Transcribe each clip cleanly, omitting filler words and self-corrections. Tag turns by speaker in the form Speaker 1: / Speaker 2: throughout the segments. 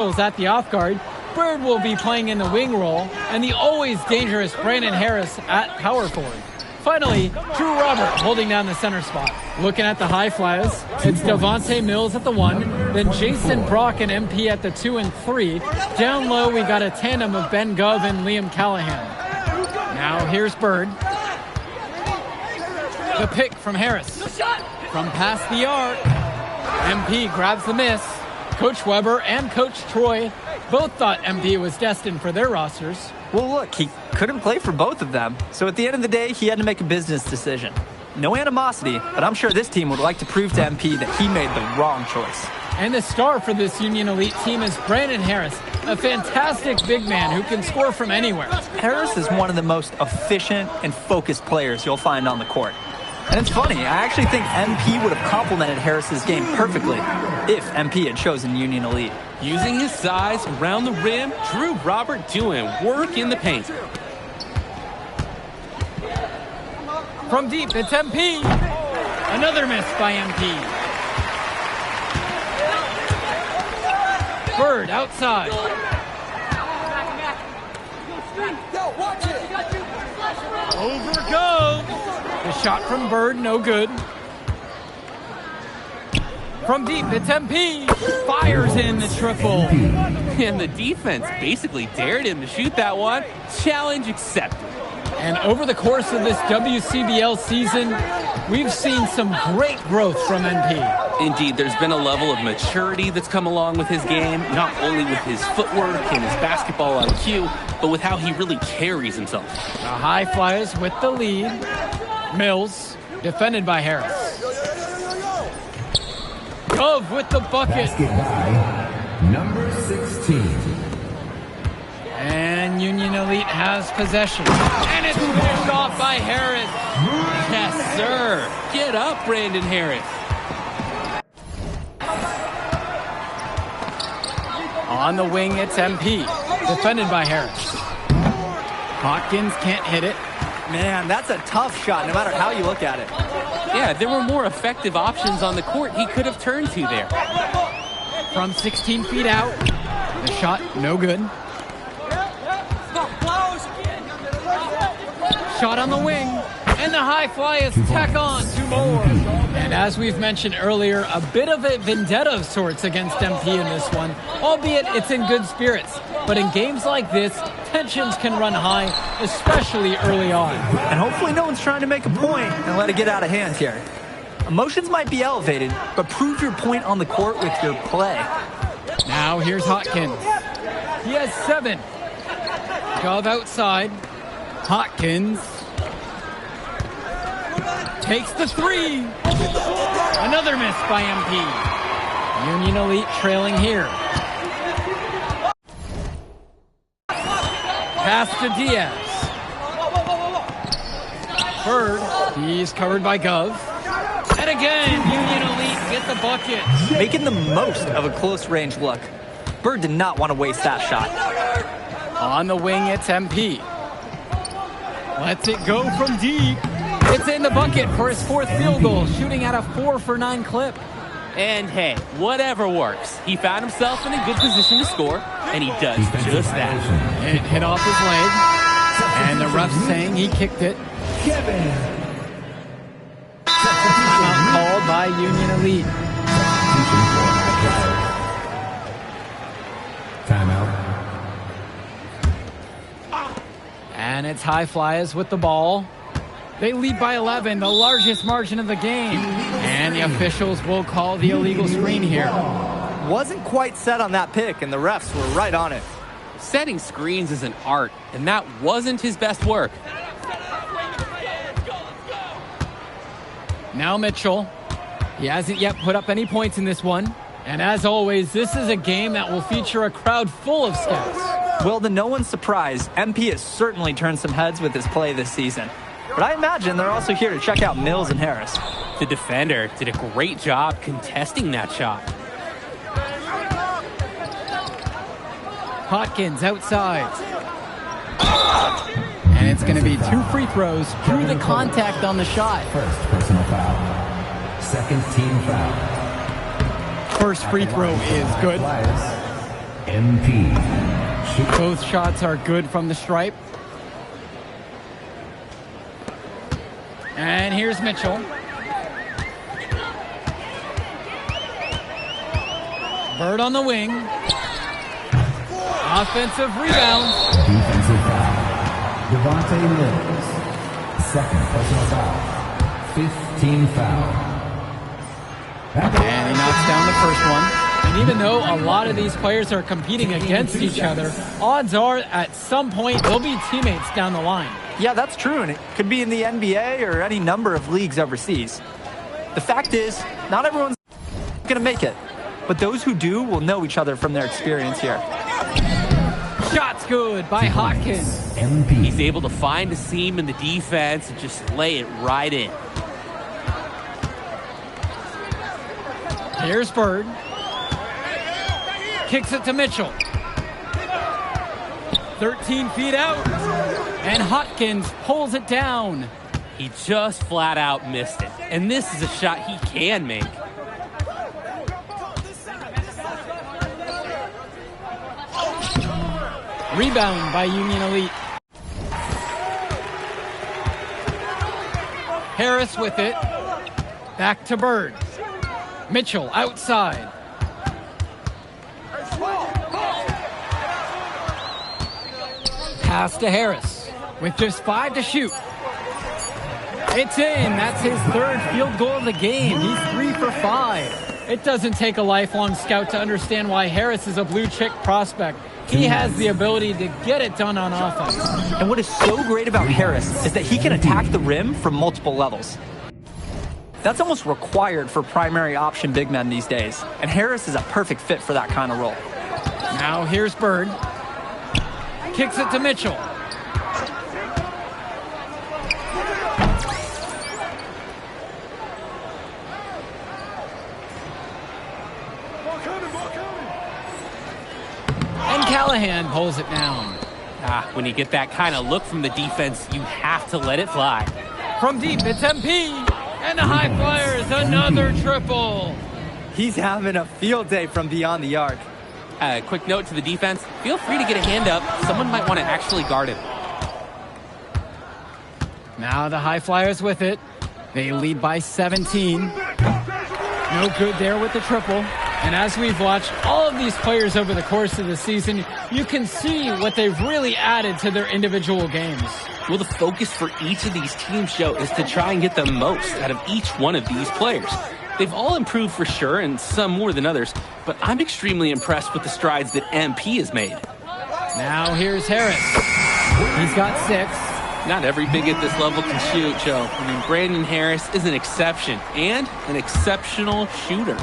Speaker 1: at the off guard. Bird will be playing in the wing role, and the always dangerous Brandon Harris at power forward. Finally, Drew Robert holding down the center spot. Looking at the high flyers, it's Devontae Mills at the 1, then Jason Brock and MP at the 2 and 3. Down low, we got a tandem of Ben Gov and Liam Callahan. Now here's Bird. The pick from Harris. From past the arc, MP grabs the miss. Coach Weber and Coach Troy both thought MP was destined for their rosters.
Speaker 2: Well, look, he couldn't play for both of them. So at the end of the day, he had to make a business decision. No animosity, but I'm sure this team would like to prove to MP that he made the wrong choice.
Speaker 1: And the star for this Union Elite team is Brandon Harris, a fantastic big man who can score from anywhere.
Speaker 2: Harris is one of the most efficient and focused players you'll find on the court. And it's funny, I actually think MP would have complemented Harris's game perfectly if MP had chosen Union Elite.
Speaker 3: Using his size around the rim, Drew Robert doing work in the paint.
Speaker 1: From deep, it's MP. Another miss by MP. Bird outside. Over goes. The shot from Bird, no good. From deep, it's MP. Fires in the triple.
Speaker 3: And the defense basically dared him to shoot that one. Challenge accepted.
Speaker 1: And over the course of this WCBL season, we've seen some great growth from MP.
Speaker 3: Indeed, there's been a level of maturity that's come along with his game, not only with his footwork and his basketball IQ, but with how he really carries himself.
Speaker 1: The High Flyers with the lead. Mills, defended by Harris. Gove with the bucket.
Speaker 4: Number 16.
Speaker 1: And Union Elite has possession. And it's finished off by Harris.
Speaker 3: Yes, sir. Get up, Brandon Harris.
Speaker 1: On the wing, it's MP, defended by Harris. Hawkins can't hit it.
Speaker 2: Man, that's a tough shot no matter how you look at it.
Speaker 3: Yeah, there were more effective options on the court he could have turned to there.
Speaker 1: From 16 feet out, the shot no good. Shot on the wing, and the High Flyers tack on 2 more. And as we've mentioned earlier, a bit of a vendetta of sorts against MP in this one, albeit it's in good spirits. But in games like this, tensions can run high, especially early on.
Speaker 2: And hopefully no one's trying to make a point and let it get out of hand here. Emotions might be elevated, but prove your point on the court with your play.
Speaker 1: Now here's Hawkins. He has 7. Gov outside. Hawkins takes the 3. Another miss by MP. Union Elite trailing here. Pass to Diaz. Bird, he's covered by Gov. And again, Union Elite get the bucket.
Speaker 2: Making the most of a close-range look. Bird did not want to waste that shot.
Speaker 1: On the wing, it's MP. Lets it go from deep. It's in the bucket for his 4th field goal, shooting at a 4 for 9 clip.
Speaker 3: And hey, whatever works. He found himself in a good position to score, and he does just that.
Speaker 1: It hit off his leg, and the ref saying he kicked it. Timeout called by Union Elite.
Speaker 4: Timeout.
Speaker 1: And it's High Flyers with the ball. They lead by 11, the largest margin of the game. And the officials will call the illegal screen here.
Speaker 2: Wasn't quite set on that pick, and the refs were right on it.
Speaker 3: Setting screens is an art, and that wasn't his best work.
Speaker 1: Now Mitchell. He hasn't yet put up any points in this one. And as always, this is a game that will feature a crowd full of scouts.
Speaker 2: Well, to no one's surprise, MP has certainly turned some heads with his play this season. But I imagine they're also here to check out Mills and Harris.
Speaker 3: The defender did a great job contesting that shot.
Speaker 1: Hawkins outside. And it's going to be 2 free throws through the contact on the shot.
Speaker 4: First personal foul. Second team foul.
Speaker 1: First free throw is good.
Speaker 4: MP.
Speaker 1: Both shots are good from the stripe. And here's Mitchell. Bird on the wing. Offensive rebound.
Speaker 4: Defensive foul. Devontae Mills. Second personal foul. 15 foul.
Speaker 1: And he knocks down the first one. And even though a lot of these players are competing against each other, odds are at some point they'll be teammates down the line.
Speaker 2: Yeah, that's true, and it could be in the NBA or any number of leagues overseas. The fact is, not everyone's going to make it, but those who do will know each other from their experience here.
Speaker 1: Shot's good by Hopkins.
Speaker 4: MP.
Speaker 3: He's able to find a seam in the defense and just lay it right in.
Speaker 1: Here's Bird. Kicks it to Mitchell. 13 feet out. And Hopkins pulls it down.
Speaker 3: He just flat out missed it. And this is a shot he can make.
Speaker 1: Rebound by Union Elite. Harris with it. Back to Bird. Mitchell outside. Pass to Harris with just 5 to shoot. It's in. That's his third field goal of the game. He's 3 for 5. It doesn't take a lifelong scout to understand why Harris is a blue chip prospect. He has the ability to get it done on offense.
Speaker 2: And what is so great about Harris is that he can attack the rim from multiple levels. That's almost required for primary option big men these days. And Harris is a perfect fit for that kind of role.
Speaker 1: Now here's Bird. Kicks it to Mitchell. And Callahan pulls it down.
Speaker 3: When you get that kind of look from the defense, you have to let it fly.
Speaker 1: From deep, it's MP. And the high flyers, another triple.
Speaker 2: He's having a field day from beyond the arc.
Speaker 3: Quick note to the defense, feel free to get a hand up. Someone might want to actually guard him.
Speaker 1: Now the high flyers with it. They lead by 17. No good there with the triple. And as we've watched all of these players over the course of the season, you can see what they've really added to their individual games.
Speaker 3: Well, the focus for each of these teams, Joe, is to try and get the most out of each one of these players. They've all improved for sure, and some more than others, but I'm extremely impressed with the strides that MP has made.
Speaker 1: Now here's Harris. He's got 6.
Speaker 3: Not every big at this level can shoot, Joe. I mean, Brandon Harris is an exception and an exceptional shooter.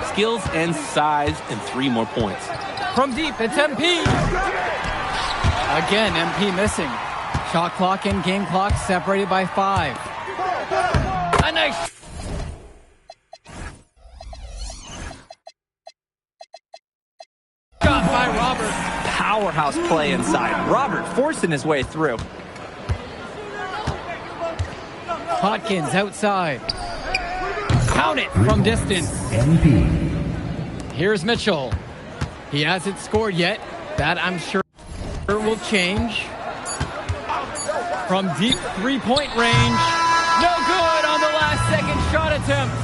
Speaker 3: Skills and size and 3 more points.
Speaker 1: From deep, it's MP. Again, MP missing. Shot clock and game clock separated by 5. A nice shot by Robert.
Speaker 2: Powerhouse play inside. Robert forcing his way through.
Speaker 1: Hopkins outside. Count it from distance.
Speaker 4: MP.
Speaker 1: Here's Mitchell. He hasn't scored yet. That, I'm sure, will change. From deep three-point range. No good on the last-second shot attempt.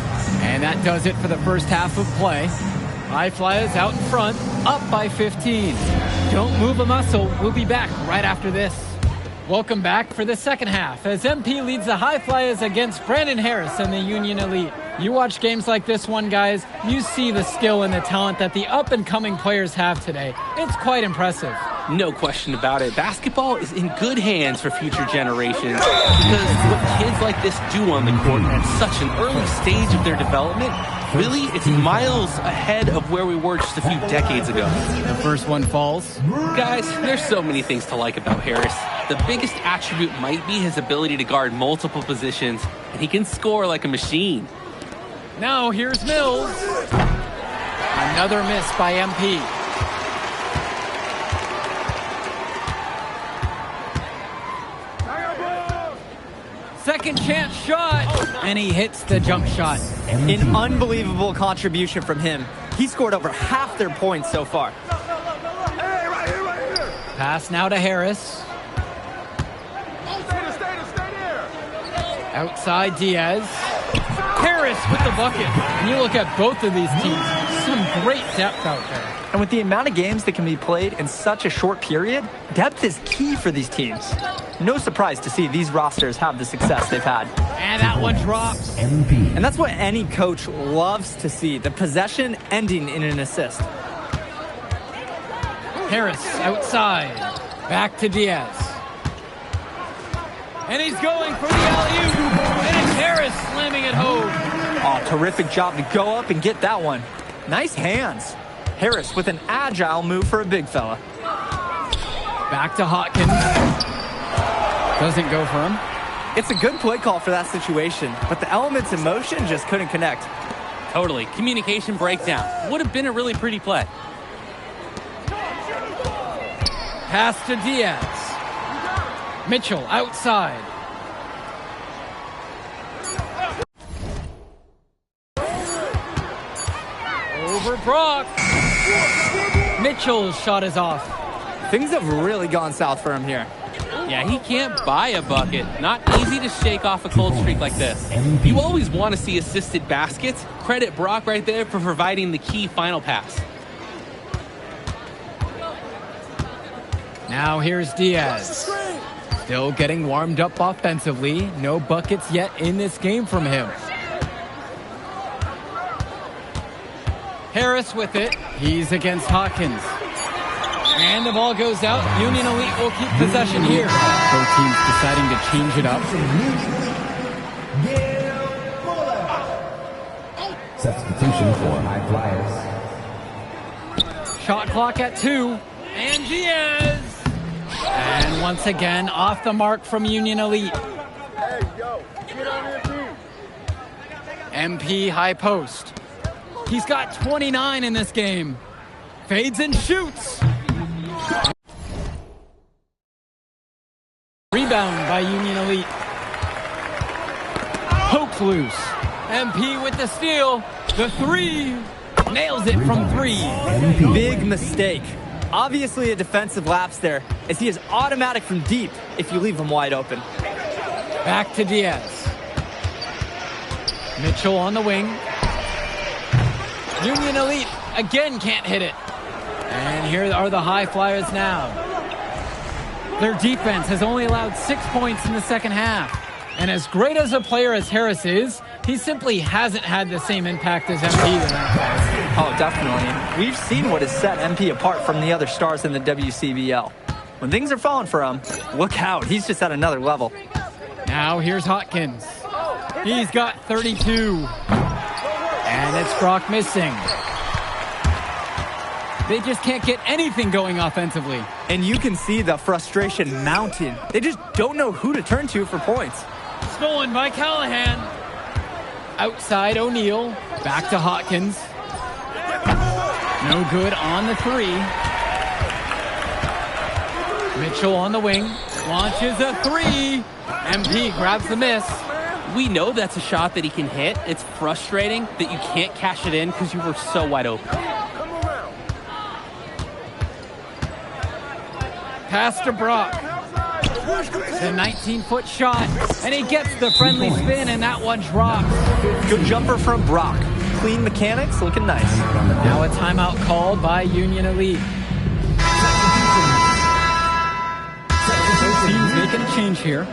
Speaker 1: And that does it for the first half of play. High Flyers out in front, up by 15. Don't move a muscle. We'll be back right after this. Welcome back for the second half as MP leads the High Flyers against Brandon Harris and the Union Elite. You watch games like this one, guys, you see the skill and the talent that the up-and-coming players have today. It's quite impressive.
Speaker 3: No question about it. Basketball is in good hands for future generations because what kids like this do on the court at such an early stage of their development, really, it's miles ahead of where we were just a few decades ago.
Speaker 1: The first one falls.
Speaker 3: Guys, there's so many things to like about Harris. The biggest attribute might be his ability to guard multiple positions, and he can score like a machine.
Speaker 1: Now here's Mills. Another miss by MP. Second chance shot, and he hits the jump shot.
Speaker 2: An unbelievable contribution from him. He scored over half their points so far.
Speaker 1: Pass now to Harris. Outside Diaz. Harris with the bucket. And you look at both of these teams, some great depth out there.
Speaker 2: And with the amount of games that can be played in such a short period, depth is key for these teams. No surprise to see these rosters have the success they've had.
Speaker 1: And that one drops.
Speaker 4: MP.
Speaker 2: And that's what any coach loves to see, the possession ending in an assist.
Speaker 1: Harris outside. Back to Diaz. And he's going for the alley-oop. And it's Harris slamming it home.
Speaker 2: Oh, terrific job to go up and get that one. Nice hands. Harris with an agile move for a big fella.
Speaker 1: Back to Hawkins. Doesn't go for him.
Speaker 2: It's a good play call for that situation, but the elements in motion just couldn't connect.
Speaker 3: Totally. Communication breakdown. Would have been a really pretty play.
Speaker 1: Pass to Diaz. Mitchell outside. Over Brock. Mitchell's shot is off.
Speaker 2: Things have really gone south for him here.
Speaker 3: Yeah, he can't buy a bucket. Not easy to shake off a cold streak like this. You always want to see assisted baskets. Credit Brock right there for providing the key final pass.
Speaker 1: Now here's Diaz. Still getting warmed up offensively. No buckets yet in this game from him. Harris with it. He's against Hawkins. And the ball goes out. Union Elite will keep possession here. Both teams deciding to change it up.
Speaker 4: Substitution for High Flyers.
Speaker 1: Shot clock at 2. And Diaz. And once again, off the mark from Union Elite. MP high post. He's got 29 in this game. Fades and shoots. Rebound by Union Elite. Pokes loose. MP with the steal. The 3. Nails it from 3.
Speaker 2: Big mistake. Obviously a defensive lapse there, as he is automatic from deep if you leave him wide open.
Speaker 1: Back to Diaz. Mitchell on the wing. Union Elite again can't hit it. And here are the High Flyers now. Their defense has only allowed 6 points in the second half. And as great as a player as Harris is, he simply hasn't had the same impact as MP in that class.
Speaker 2: Oh, definitely. We've seen what has set MP apart from the other stars in the WCBL. When things are falling for him, look out. He's just at another level.
Speaker 1: Now here's Hawkins. He's got 32. And it's Brock missing. They just can't get anything going offensively.
Speaker 2: And you can see the frustration mounting. They just don't know who to turn to for points.
Speaker 1: Stolen by Callahan. Outside O'Neal. Back to Hawkins. No good on the 3. Mitchell on the wing. Launches a 3. MP grabs the miss.
Speaker 3: We know that's a shot that he can hit. It's frustrating that you can't cash it in because you were so wide open.
Speaker 1: Pass to Brock. The 19-foot shot. And he gets the friendly spin, and that one drops.
Speaker 2: Good jumper from Brock. Clean mechanics, looking nice.
Speaker 1: Now a timeout called by Union Elite. Both teams making a change here.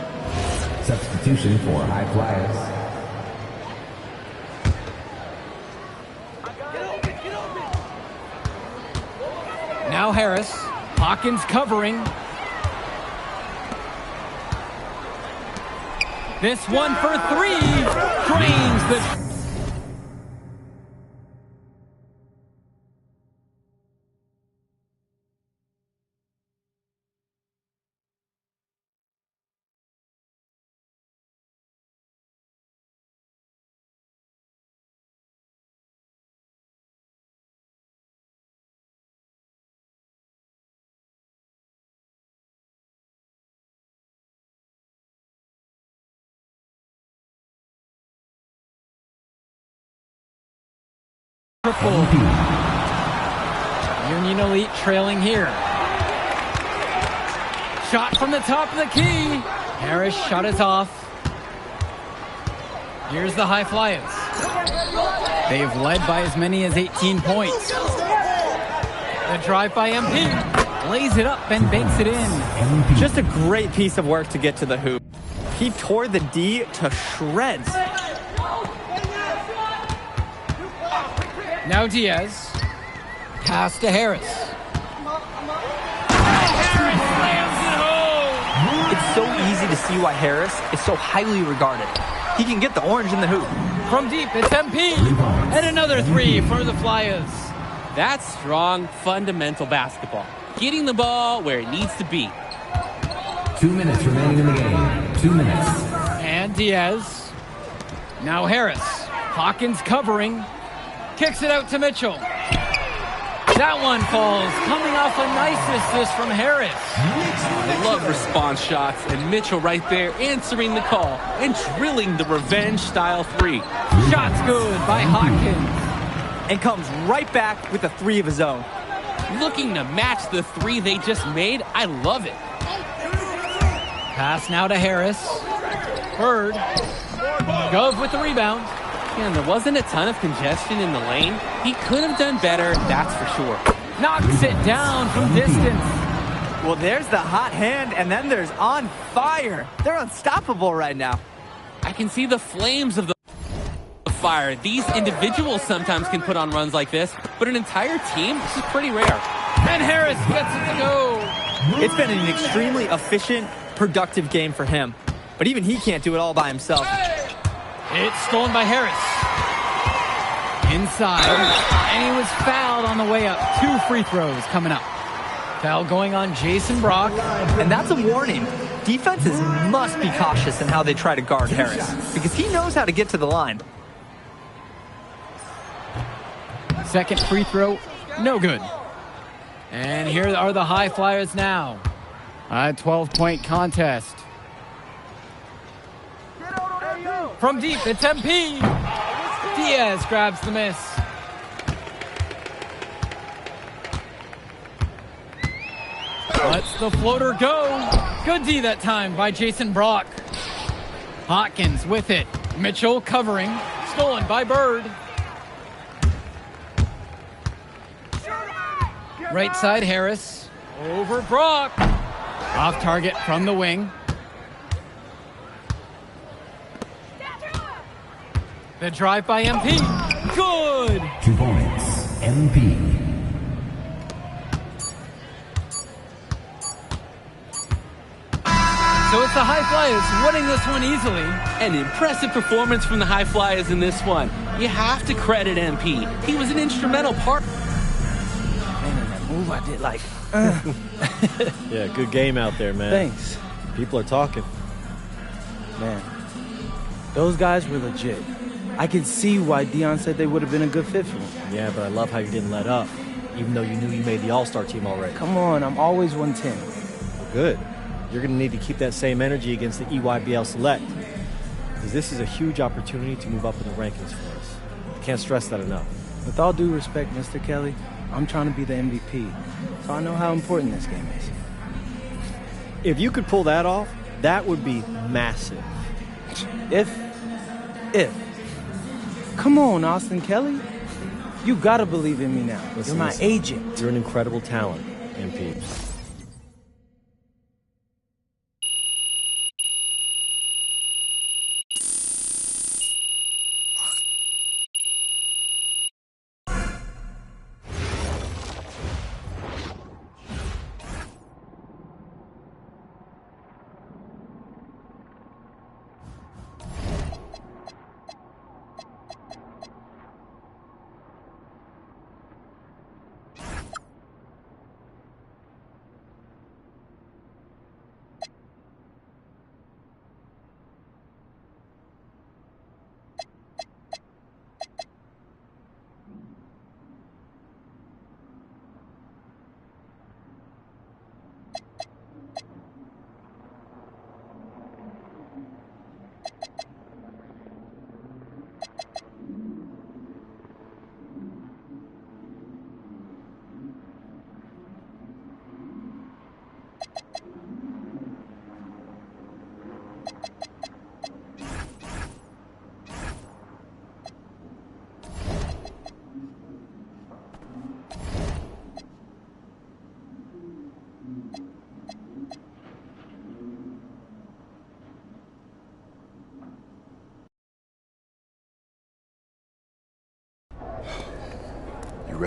Speaker 4: Substitution for High Flyers.
Speaker 1: Now Harris. Hawkins covering. This one for 3. Drains the... triple. Union Elite trailing here. Shot from the top of the key. Harris shot it off. Here's the High Flyers. They've led by as many as 18 points. The drive by MP. Lays it up and banks it in.
Speaker 2: Just a great piece of work to get to the hoop. He tore the D to shreds.
Speaker 1: Now Diaz. Pass to Harris. Harris slams it home.
Speaker 2: It's so easy to see why Harris is so highly regarded. He can get the orange in the hoop.
Speaker 1: From deep, it's MP. And another three for the Flyers.
Speaker 3: That's strong, fundamental basketball. Getting the ball where it needs to be.
Speaker 4: 2 minutes remaining in the game. 2 minutes.
Speaker 1: And Diaz. Now Harris. Hawkins covering. Kicks it out to Mitchell. That one falls. Coming off a nice assist from Harris.
Speaker 3: I love response shots, and Mitchell right there answering the call and drilling the revenge style three.
Speaker 1: Shots good by Hawkins.
Speaker 2: And comes right back with a three of his own.
Speaker 3: Looking to match the three they just made. I love it.
Speaker 1: Pass now to Harris. Bird. Gove with the rebound.
Speaker 3: And there wasn't a ton of congestion in the lane. He could have done better, that's for sure.
Speaker 1: Knocks it down from distance.
Speaker 2: Well, there's the hot hand, and then there's on fire. They're unstoppable right now.
Speaker 3: I can see the flames of the fire. These individuals sometimes can put on runs like this, but an entire team, this is pretty rare.
Speaker 1: And Harris gets it to go.
Speaker 2: It's been an extremely efficient, productive game for him. But even he can't do it all by himself.
Speaker 1: It's stolen by Harris. Inside. And he was fouled on the way up. 2 free throws coming up. Foul going on Jason Brock.
Speaker 2: And that's a warning. Defenses must be cautious in how they try to guard Harris, because he knows how to get to the line.
Speaker 1: Second free throw, no good. And here are the High Flyers now. A 12-point contest. From deep, it's MP. Diaz grabs the miss. Lets the floater go. Good D that time by Jason Brock. Hawkins with it. Mitchell covering. Stolen by Bird. Right side, Harris. Over Brock. Off target from the wing. The drive by MP. Good.
Speaker 4: 2 points. MP.
Speaker 1: So it's the High Flyers winning this one easily.
Speaker 3: An impressive performance from the High Flyers in this one. You have to credit MP. He was an instrumental part.
Speaker 5: Move I did like.
Speaker 6: Yeah, good game out there, man.
Speaker 5: Thanks.
Speaker 6: People are talking.
Speaker 5: Man, those guys were legit. I could see why Dion said they would have been a good fit for him.
Speaker 6: Yeah, but I love how you didn't let up, even though you knew you made the All-Star team already.
Speaker 5: Come on, I'm always 110.
Speaker 6: Good. You're going to need to keep that same energy against the EYBL Select, because this is a huge opportunity to move up in the rankings for us. I can't stress that enough.
Speaker 5: With all due respect, Mr. Kelly, I'm trying to be the MVP, so I know how important this game is.
Speaker 6: If you could pull that off, that would be massive.
Speaker 5: If. Come on, Austin Kelly. You gotta believe in me now.
Speaker 6: Listen,
Speaker 5: You're my agent.
Speaker 6: You're an incredible talent, MP.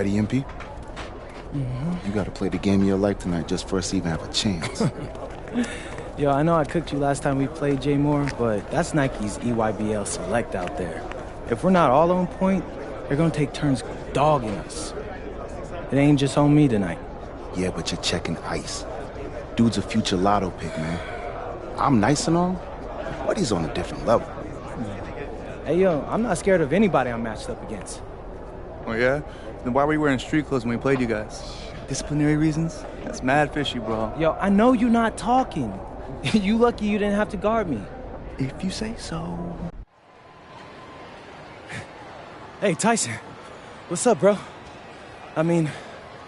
Speaker 7: ready, MP? You got to play the game of your life tonight just for us to even have a chance.
Speaker 5: Yo, I know I cooked you last time we played Jay Moore, but that's Nike's EYBL Select out there. If we're not all on point, they're gonna take turns dogging us. It ain't just on me tonight.
Speaker 7: Yeah, but you're checking ice. Dude's a future lotto pick, man. I'm nice and all, but he's on a different level.
Speaker 5: Hey, yo, I'm not scared of anybody I'm matched up against.
Speaker 8: Oh, yeah? Then why were you wearing street clothes when we played you guys? Disciplinary reasons? That's mad fishy, bro.
Speaker 5: Yo, I know you're not talking. You lucky you didn't have to guard me.
Speaker 8: If you say so.
Speaker 5: Hey, Tyson. What's up, bro? I mean,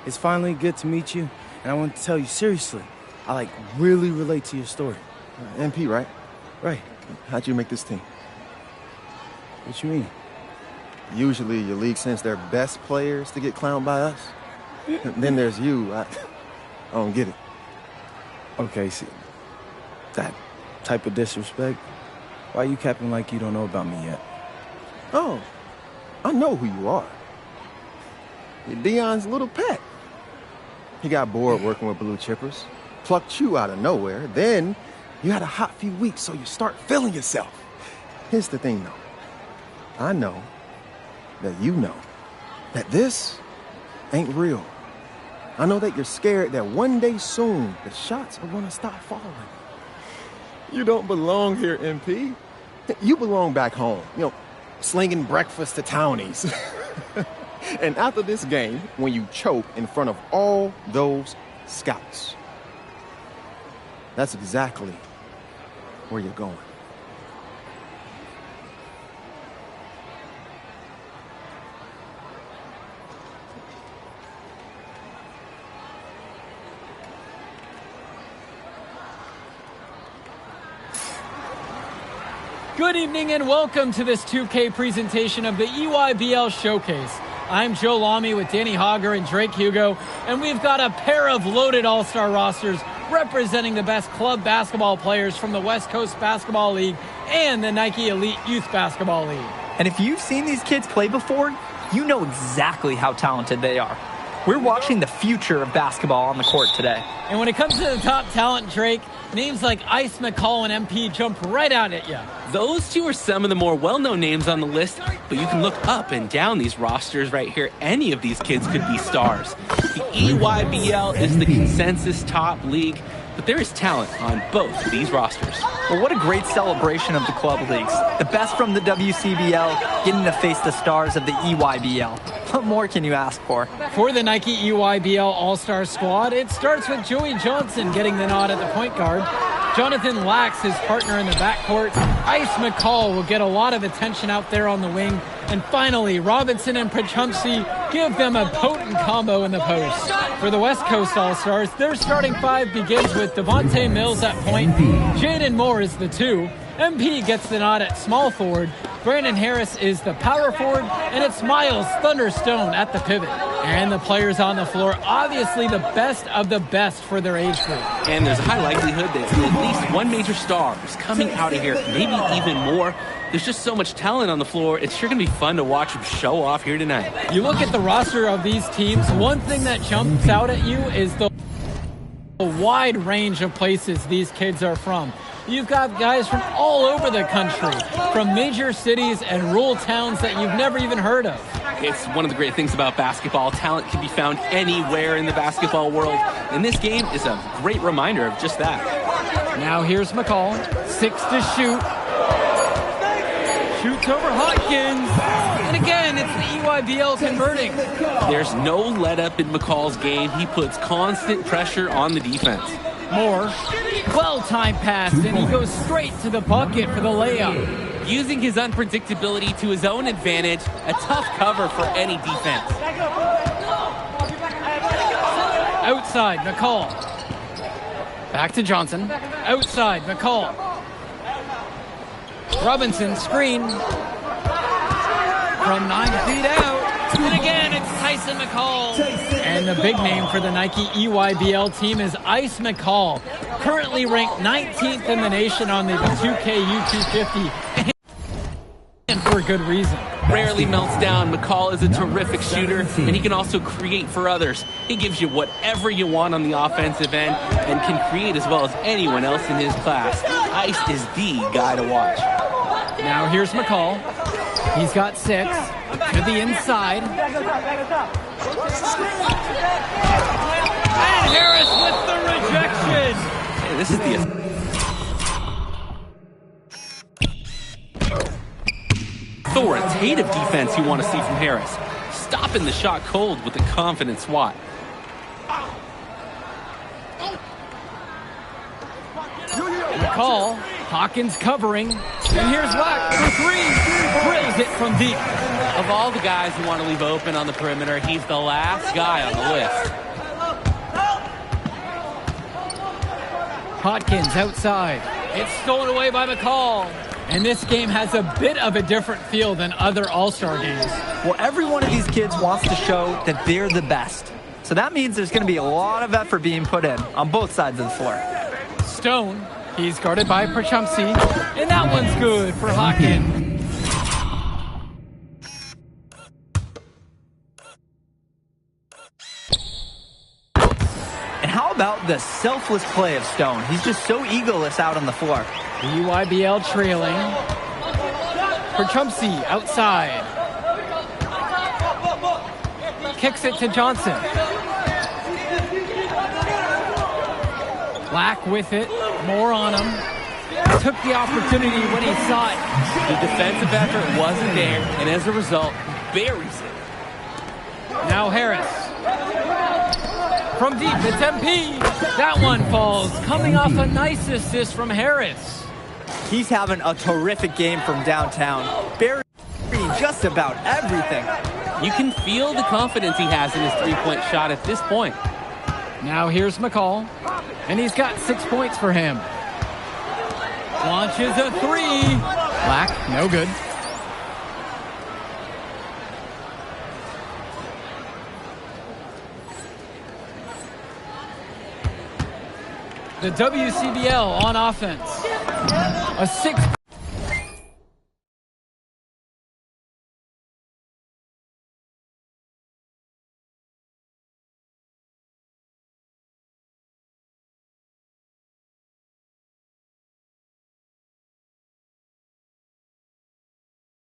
Speaker 5: it's finally good to meet you, and I want to tell you seriously, I, really relate to your story.
Speaker 9: MP, right?
Speaker 5: Right.
Speaker 9: How'd you make this team?
Speaker 5: What you mean?
Speaker 9: Usually your league sends their best players to get clowned by us. Then there's you. I don't get it.
Speaker 5: Okay, see, that type of disrespect, why you capping like you don't know about me yet?
Speaker 9: Oh, I know who you are. You're Deion's little pet. He got bored working with blue chippers, plucked you out of nowhere, then you had a hot few weeks, so you start feeling yourself. Here's the thing, though. I know that you know that this ain't real. I know that you're scared that one day soon the shots are gonna stop falling. You don't belong here, MP. You belong back home, slinging breakfast to townies. And after this game, when you choke in front of all those scouts, that's exactly where you're going.
Speaker 1: Good evening and welcome to this 2K presentation of the EYBL Showcase. I'm Joe Lamy with Danny Hogger and Drake Hugo, and we've got a pair of loaded all-star rosters representing the best club basketball players from the West Coast Basketball League and the Nike Elite Youth Basketball League.
Speaker 2: And if you've seen these kids play before, you know exactly how talented they are. We're watching the future of basketball on the court today.
Speaker 1: And when it comes to the top talent, Drake, names like Ice McCall and MP jump right out at you.
Speaker 3: Those two are some of the more well-known names on the list, but you can look up and down these rosters right here. Any of these kids could be stars. The EYBL is the consensus top league, but there is talent on both of these rosters.
Speaker 2: Well, what a great celebration of the club leagues. The best from the WCBL getting to face the stars of the EYBL. What more can you ask for?
Speaker 1: For the Nike EYBL All-Star squad, it starts with Joey Johnson getting the nod at the point guard. Jonathan Lax, his partner in the backcourt. Ice McCall will get a lot of attention out there on the wing. And finally, Robinson and Pachumsky give them a potent combo in the post. For the West Coast All-Stars, their starting five begins with Devontae Mills at point. Jaden Moore is the 2. MP gets the nod at small forward. Brandon Harris is the power forward, and it's Miles Thunderstone at the pivot. And the players on the floor, obviously the best of the best for their age group.
Speaker 3: And there's a high likelihood that at least one major star is coming out of here, maybe even more. There's just so much talent on the floor. It's sure going to be fun to watch them show off here tonight.
Speaker 1: You look at the roster of these teams, one thing that jumps out at you is the wide range of places these kids are from. You've got guys from all over the country, from major cities and rural towns that you've never even heard of.
Speaker 3: It's one of the great things about basketball. Talent can be found anywhere in the basketball world, and this game is a great reminder of just that.
Speaker 1: Now here's McCall, 6 to shoot. Shoots over Hopkins. And again, it's the EYBL converting.
Speaker 3: There's no let-up in McCall's game. He puts constant pressure on the defense.
Speaker 1: Moore, well-timed pass, and he goes straight to the bucket for the layup.
Speaker 3: Using his unpredictability to his own advantage, a tough cover for any defense.
Speaker 1: Outside, McCall. Back to Johnson. Outside, McCall. Robinson, screen. From 9 feet out. And again, it's Tyson McCall. And the big name for the Nike EYBL team is Ice McCall, currently ranked 19th in the nation on the 2K UT50. and for good reason.
Speaker 3: Rarely melts down. McCall is a terrific shooter, and he can also create for others. He gives you whatever you want on the offensive end and can create as well as anyone else in his class. Ice is the guy to watch.
Speaker 1: Now here's McCall. He's got 6 to the inside. And Harris with the rejection.
Speaker 3: Hey, this is the authoritative defense you want to see from Harris. Stopping the shot cold with a confident swat.
Speaker 1: McCall, Hawkins covering, and here's Lack for 3. Drills it from deep.
Speaker 3: Of all the guys you want to leave open on the perimeter, he's the last guy on the list.
Speaker 1: Hawkins outside. It's stolen away by McCall. And this game has a bit of a different feel than other All-Star games.
Speaker 2: Well, every one of these kids wants to show that they're the best. So that means there's going to be a lot of effort being put in on both sides of the floor.
Speaker 1: Stone, he's guarded by Perchumsey, and that one's good for Hawkins.
Speaker 2: And how about the selfless play of Stone? He's just so egoless out on the floor.
Speaker 1: The UIBL trailing. Perchumsey outside. Kicks it to Johnson. Black with it. More on him. Took the opportunity when he saw it.
Speaker 3: The defensive effort wasn't there, and as a result, buries it.
Speaker 1: Now Harris. From deep, it's MP. That one falls. Coming off a nice assist from Harris.
Speaker 2: He's having a terrific game from downtown. Burying just about everything.
Speaker 3: You can feel the confidence he has in his three-point shot at this point.
Speaker 1: Now here's McCall, and he's got 6 points for him. Launches a 3. Black, no good. The WCBL on offense. A 6.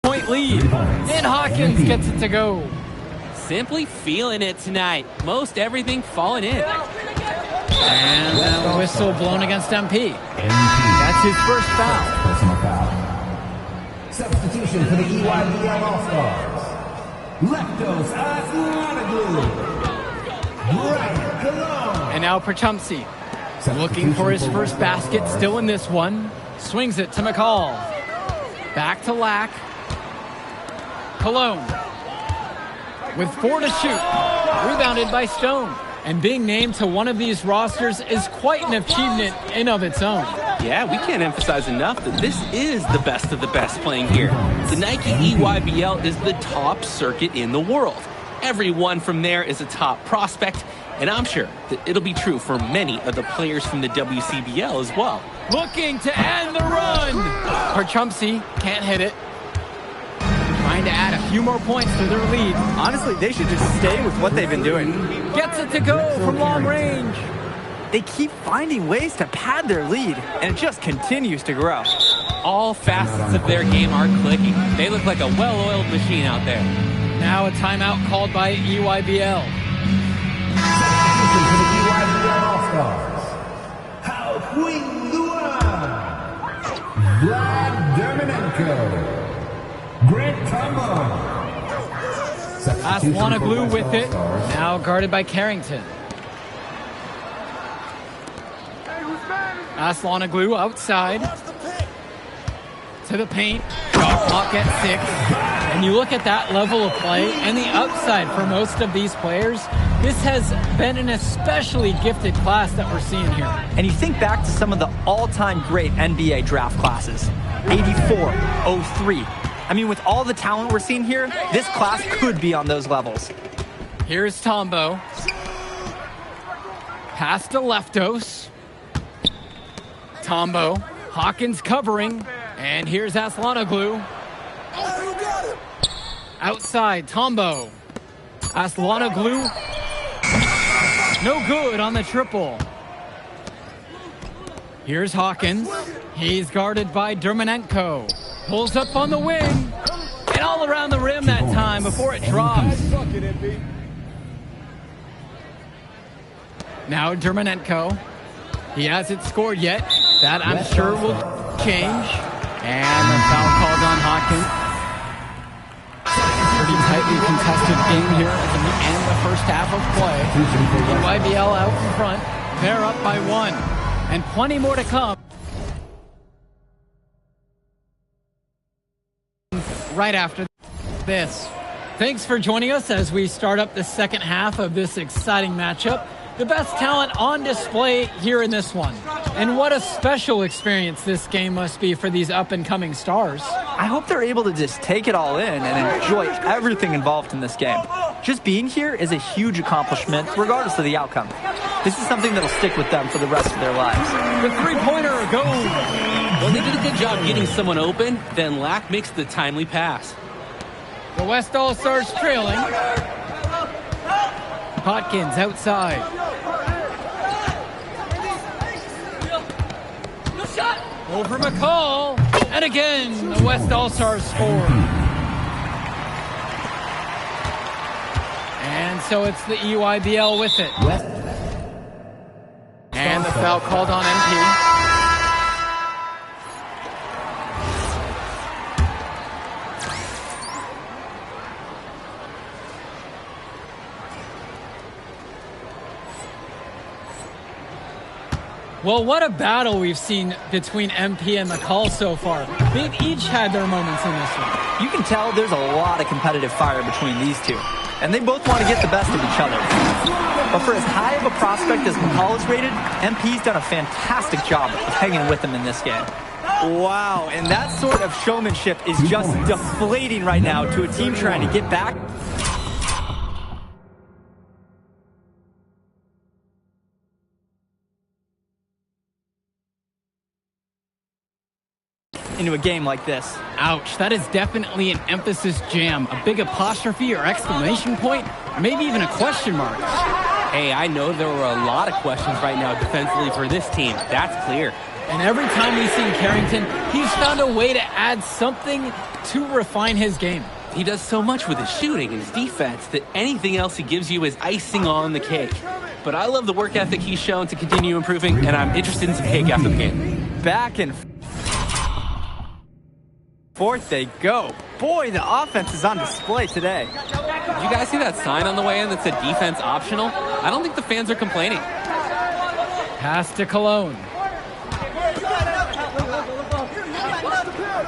Speaker 1: Point lead. And Hawkins gets it to go.
Speaker 3: Simply feeling it tonight. Most everything falling in.
Speaker 1: And a whistle blown against MP. That's his first foul.
Speaker 4: Personal foul. Substitution for the EYBL All-Stars. Leptos Aslanaglu. Brian Cologne.
Speaker 1: And now Perchumsey. Looking for his first basket, still in this one. Swings it to McCall. Back to Lack. Cologne. With 4 to shoot. Rebounded by Stone. And being named to one of these rosters is quite an achievement in of its own.
Speaker 3: Yeah, we can't emphasize enough that this is the best of the best playing here. The Nike EYBL is the top circuit in the world. Everyone from there is a top prospect, and I'm sure that it'll be true for many of the players from the WCBL as well.
Speaker 1: Looking to end the run. Perchumsey can't hit it. Trying to add a few more points to their lead.
Speaker 2: Honestly, they should just stay with what they've been doing.
Speaker 1: Gets it to go from long range.
Speaker 2: They keep finding ways to pad their lead, and it just continues to grow.
Speaker 3: All facets of their game are clicking. They look like a well-oiled machine out there.
Speaker 1: Now a timeout called by EYBL.
Speaker 4: Substitution for the EYBL All-Stars. Hao Quing Luan. Vlad Derminenko. Grant Tombone.
Speaker 1: Aslanaglu with it. Now guarded by Carrington. Aslanaglu outside. To the paint. Shot clock at 6. And you look at that level of play and the upside for most of these players. This has been an especially gifted class that we're seeing here.
Speaker 2: And you think back to some of the all-time great NBA draft classes. 84, 03. I mean, with all the talent we're seeing here, this class could be on those levels.
Speaker 1: Here's Tombo. Pass to Leftos. Tombo. Hawkins covering. And here's Aslanaglu. Outside, Tombo. Aslanoglu. No good on the triple. Here's Hawkins. He's guarded by Dermonenko. Pulls up on the wing. And all around the rim that time before it drops. Now Dermonenko. He hasn't scored yet. That I'm sure will change. And the foul called on Hawkins. Pretty tightly contested game here at the end of the first half of play. YBL out in front. They're up by 1. And plenty more to come. Right after this. Thanks for joining us as we start up the second half of this exciting matchup. The best talent on display here in this one. And what a special experience this game must be for these up-and-coming stars.
Speaker 2: I hope they're able to just take it all in and enjoy everything involved in this game. Just being here is a huge accomplishment, regardless of the outcome. This is something that'll stick with them for the rest of their lives.
Speaker 1: The three-pointer goes.
Speaker 3: Well, they did a good job getting someone open, then Lack makes the timely pass.
Speaker 1: The West All-Stars trailing. Hawkins outside. Over McCall. And again, the West All-Stars score. And so it's the EYBL with it. And the foul called on MP. Well, what a battle we've seen between MP and McCall so far. They've each had their moments in this one.
Speaker 2: You can tell there's a lot of competitive fire between these two. And they both want to get the best of each other. But for as high of a prospect as McCall is rated, MP's done a fantastic job of hanging with him in this game. Wow, and that sort of showmanship is just deflating right now to a team trying to get back. Into a game like this.
Speaker 1: Ouch, that is definitely an emphasis jam. A big apostrophe or exclamation point, or maybe even a question mark.
Speaker 3: Hey, I know there were a lot of questions right now defensively for this team. That's clear.
Speaker 1: And every time we've seen Carrington, he's found a way to add something to refine his game.
Speaker 3: He does so much with his shooting and his defense that anything else he gives you is icing on the cake. But I love the work ethic he's shown to continue improving, and I'm interested in some take after the game.
Speaker 2: Back and forth they go. Boy, the offense is on display today.
Speaker 3: Did you guys see that sign on the way in that said defense optional? I don't think the fans are complaining.
Speaker 1: Pass to Cologne.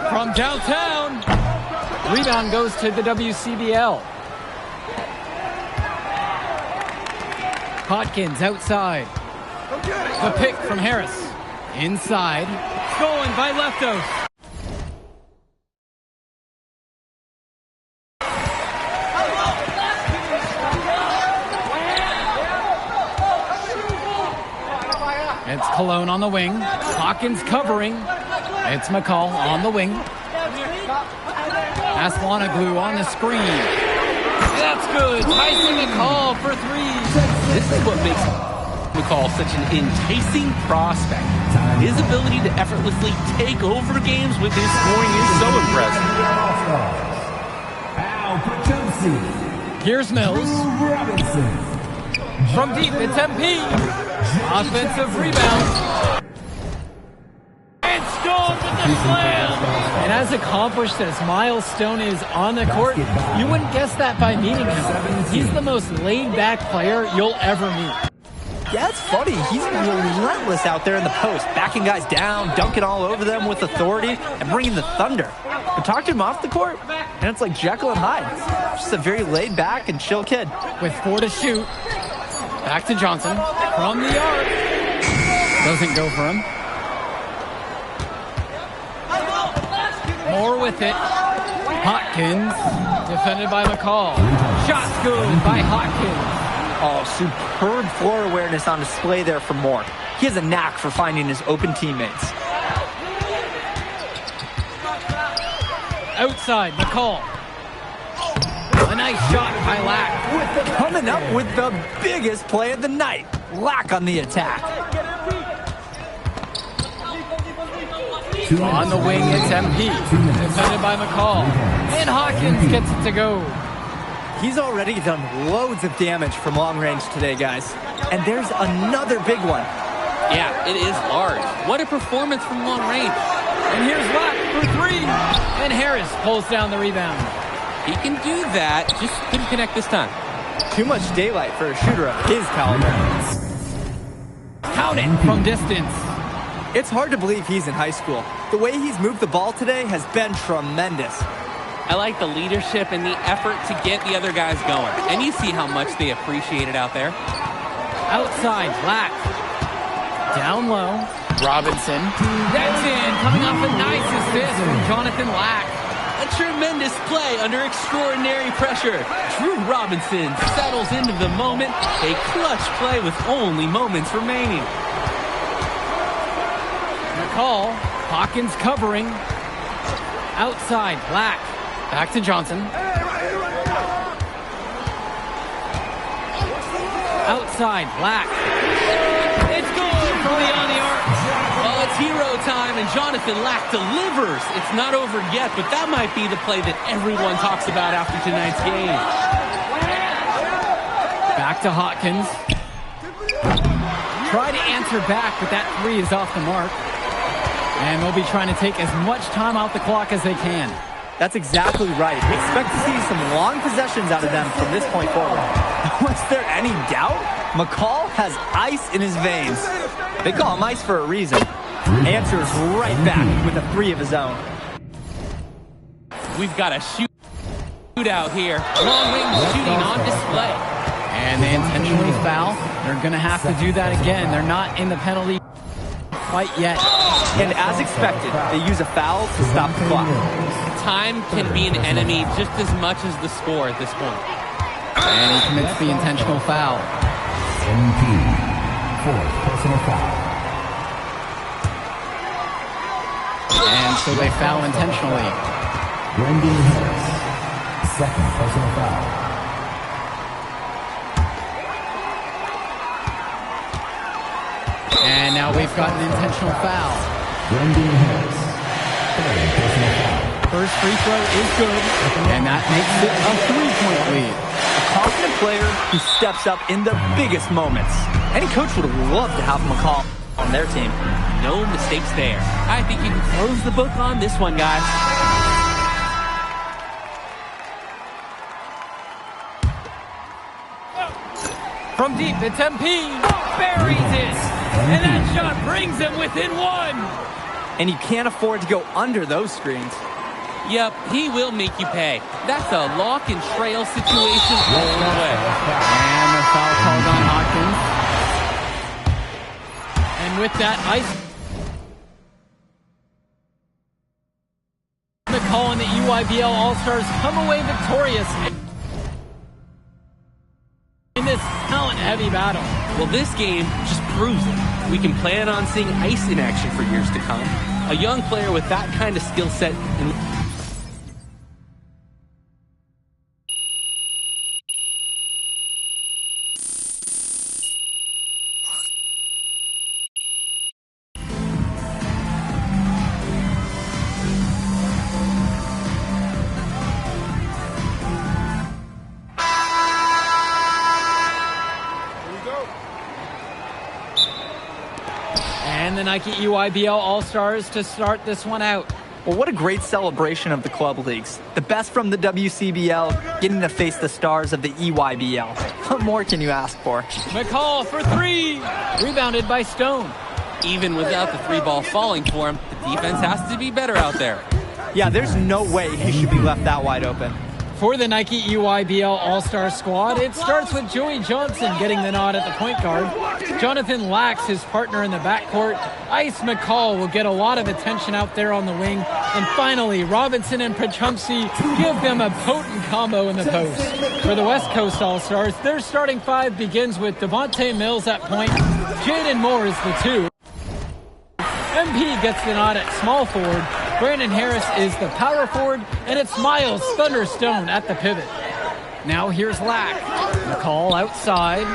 Speaker 1: From downtown. Rebound goes to the WCBL. Hawkins outside. The pick from Harris. Inside. Stolen by Leftos. It's Cologne on the wing. Hawkins covering. It's McCall on the wing. Aslanoglu on the screen. That's good. Tyson McCall for 3.
Speaker 3: This is what makes McCall such an enticing prospect. His ability to effortlessly take over games with his scoring is so impressive.
Speaker 1: Here's Mills. From deep, it's MP. Offensive rebound. And Stone with the slam. And as accomplished as Miles Stone is on the court, you wouldn't guess that by meeting him. He's the most laid-back player you'll ever meet.
Speaker 2: Yeah, it's funny. He's relentless out there in the post, backing guys down, dunking all over them with authority, and bringing the thunder. But talk to him off the court, and it's like Jekyll and Hyde. Just a very laid-back and chill kid.
Speaker 1: With 4 to shoot. Back to Johnson. From the arc. Doesn't go for him. More with it. Hawkins. Defended by McCall. Shot's good by Hawkins.
Speaker 2: Oh, superb floor awareness on display there for Moore. He has a knack for finding his open teammates.
Speaker 1: outside, McCall. A nice shot by Lack.
Speaker 2: Coming up with the biggest play of the night. Lack on the attack.
Speaker 1: On the wing, it's MP. Defended by McCall. And Hawkins gets it to go.
Speaker 2: He's already done loads of damage from long range today, guys. And there's another big one.
Speaker 3: Yeah, it is large. What a performance from long range.
Speaker 1: And here's Lack for three. And Harris pulls down the rebound.
Speaker 3: He can do that, just couldn't connect this time.
Speaker 2: Too much daylight for a shooter of his caliber.
Speaker 1: Count it from distance.
Speaker 2: It's hard to believe he's in high school. The way he's moved the ball today has been tremendous.
Speaker 3: I like the leadership and the effort to get the other guys going. And you see how much they appreciate it out there.
Speaker 1: Outside, Lack. Down low. Robinson. That's in. Coming off a nice assist from Jonathan Lack.
Speaker 3: A tremendous play under extraordinary pressure. Drew Robinson settles into the moment. A clutch play with only moments remaining.
Speaker 1: McCall. Hawkins covering. Outside, Lack. Back to Johnson. Outside, Lack. It's good from beyond the arc.
Speaker 3: Well, it's hero time, and Jonathan Lack delivers. It's not over yet, but that might be the play that everyone talks about after tonight's game.
Speaker 1: Back to Hawkins. Try to answer back, but that three is off the mark. And they'll be trying to take as much time out the clock as they can.
Speaker 2: That's exactly right. Expect to see some long possessions out of them from this point forward. Was there any doubt? McCall has ice in his veins. They call him ice for a reason. Answers right back with a three of his own.
Speaker 3: We've got a shootout here. Long range shooting on display.
Speaker 1: And they intentionally foul. They're going to have to do that again. They're not in the penalty fight yet.
Speaker 2: And as expected, they use a foul to stop the clock.
Speaker 3: Time can be an enemy just as much as the score at this point.
Speaker 1: And he commits the intentional foul.
Speaker 4: MP, fourth personal foul.
Speaker 1: And so they foul intentionally.
Speaker 4: Brendan Harris, second personal foul.
Speaker 1: And now we've got an intentional foul.
Speaker 4: Brendan Harris, third personal foul.
Speaker 1: First free throw is good, and that makes it a three-point lead.
Speaker 2: A confident player who steps up in the biggest moments. Any coach would love to have McCall on their team.
Speaker 3: No mistakes there. I think you can close the book on this one, guys.
Speaker 1: From deep, it's MP. Buries it. And that shot brings them within one.
Speaker 2: And you can't afford to go under those screens.
Speaker 3: Yep, he will make you pay. That's a lock and trail situation all the way.
Speaker 1: And the foul called on Hawkins. And with that, ice. McCall and the EYBL All-Stars come away victorious in this talent-heavy battle.
Speaker 3: Well, this game just proves it. We can plan on seeing ice in action for years to come. A young player with that kind of skill set and
Speaker 1: the Nike EYBL All-Stars to start this one out.
Speaker 2: Well, what a great celebration of the club leagues. The best from the WCBL, getting to face the stars of the EYBL. What more can you ask for?
Speaker 1: McCall for three. Rebounded by Stone.
Speaker 3: even without the three ball falling for him, the defense has to be better out there.
Speaker 2: Yeah, there's no way he should be left that wide open.
Speaker 1: For the Nike EYBL All-Star squad, it starts with Joey Johnson getting the nod at the point guard. Jonathan Lax, his partner in the backcourt. Ice McCall will get a lot of attention out there on the wing. And finally, Robinson and Pachumsky give them a potent combo in the post. For the West Coast All-Stars, their starting five begins with Devontae Mills at point. Jaden Moore is the two. MP gets the nod at small forward. Brandon Harris is the power forward, and it's Miles Thunderstone at the pivot. Now here's Lack. McCall outside.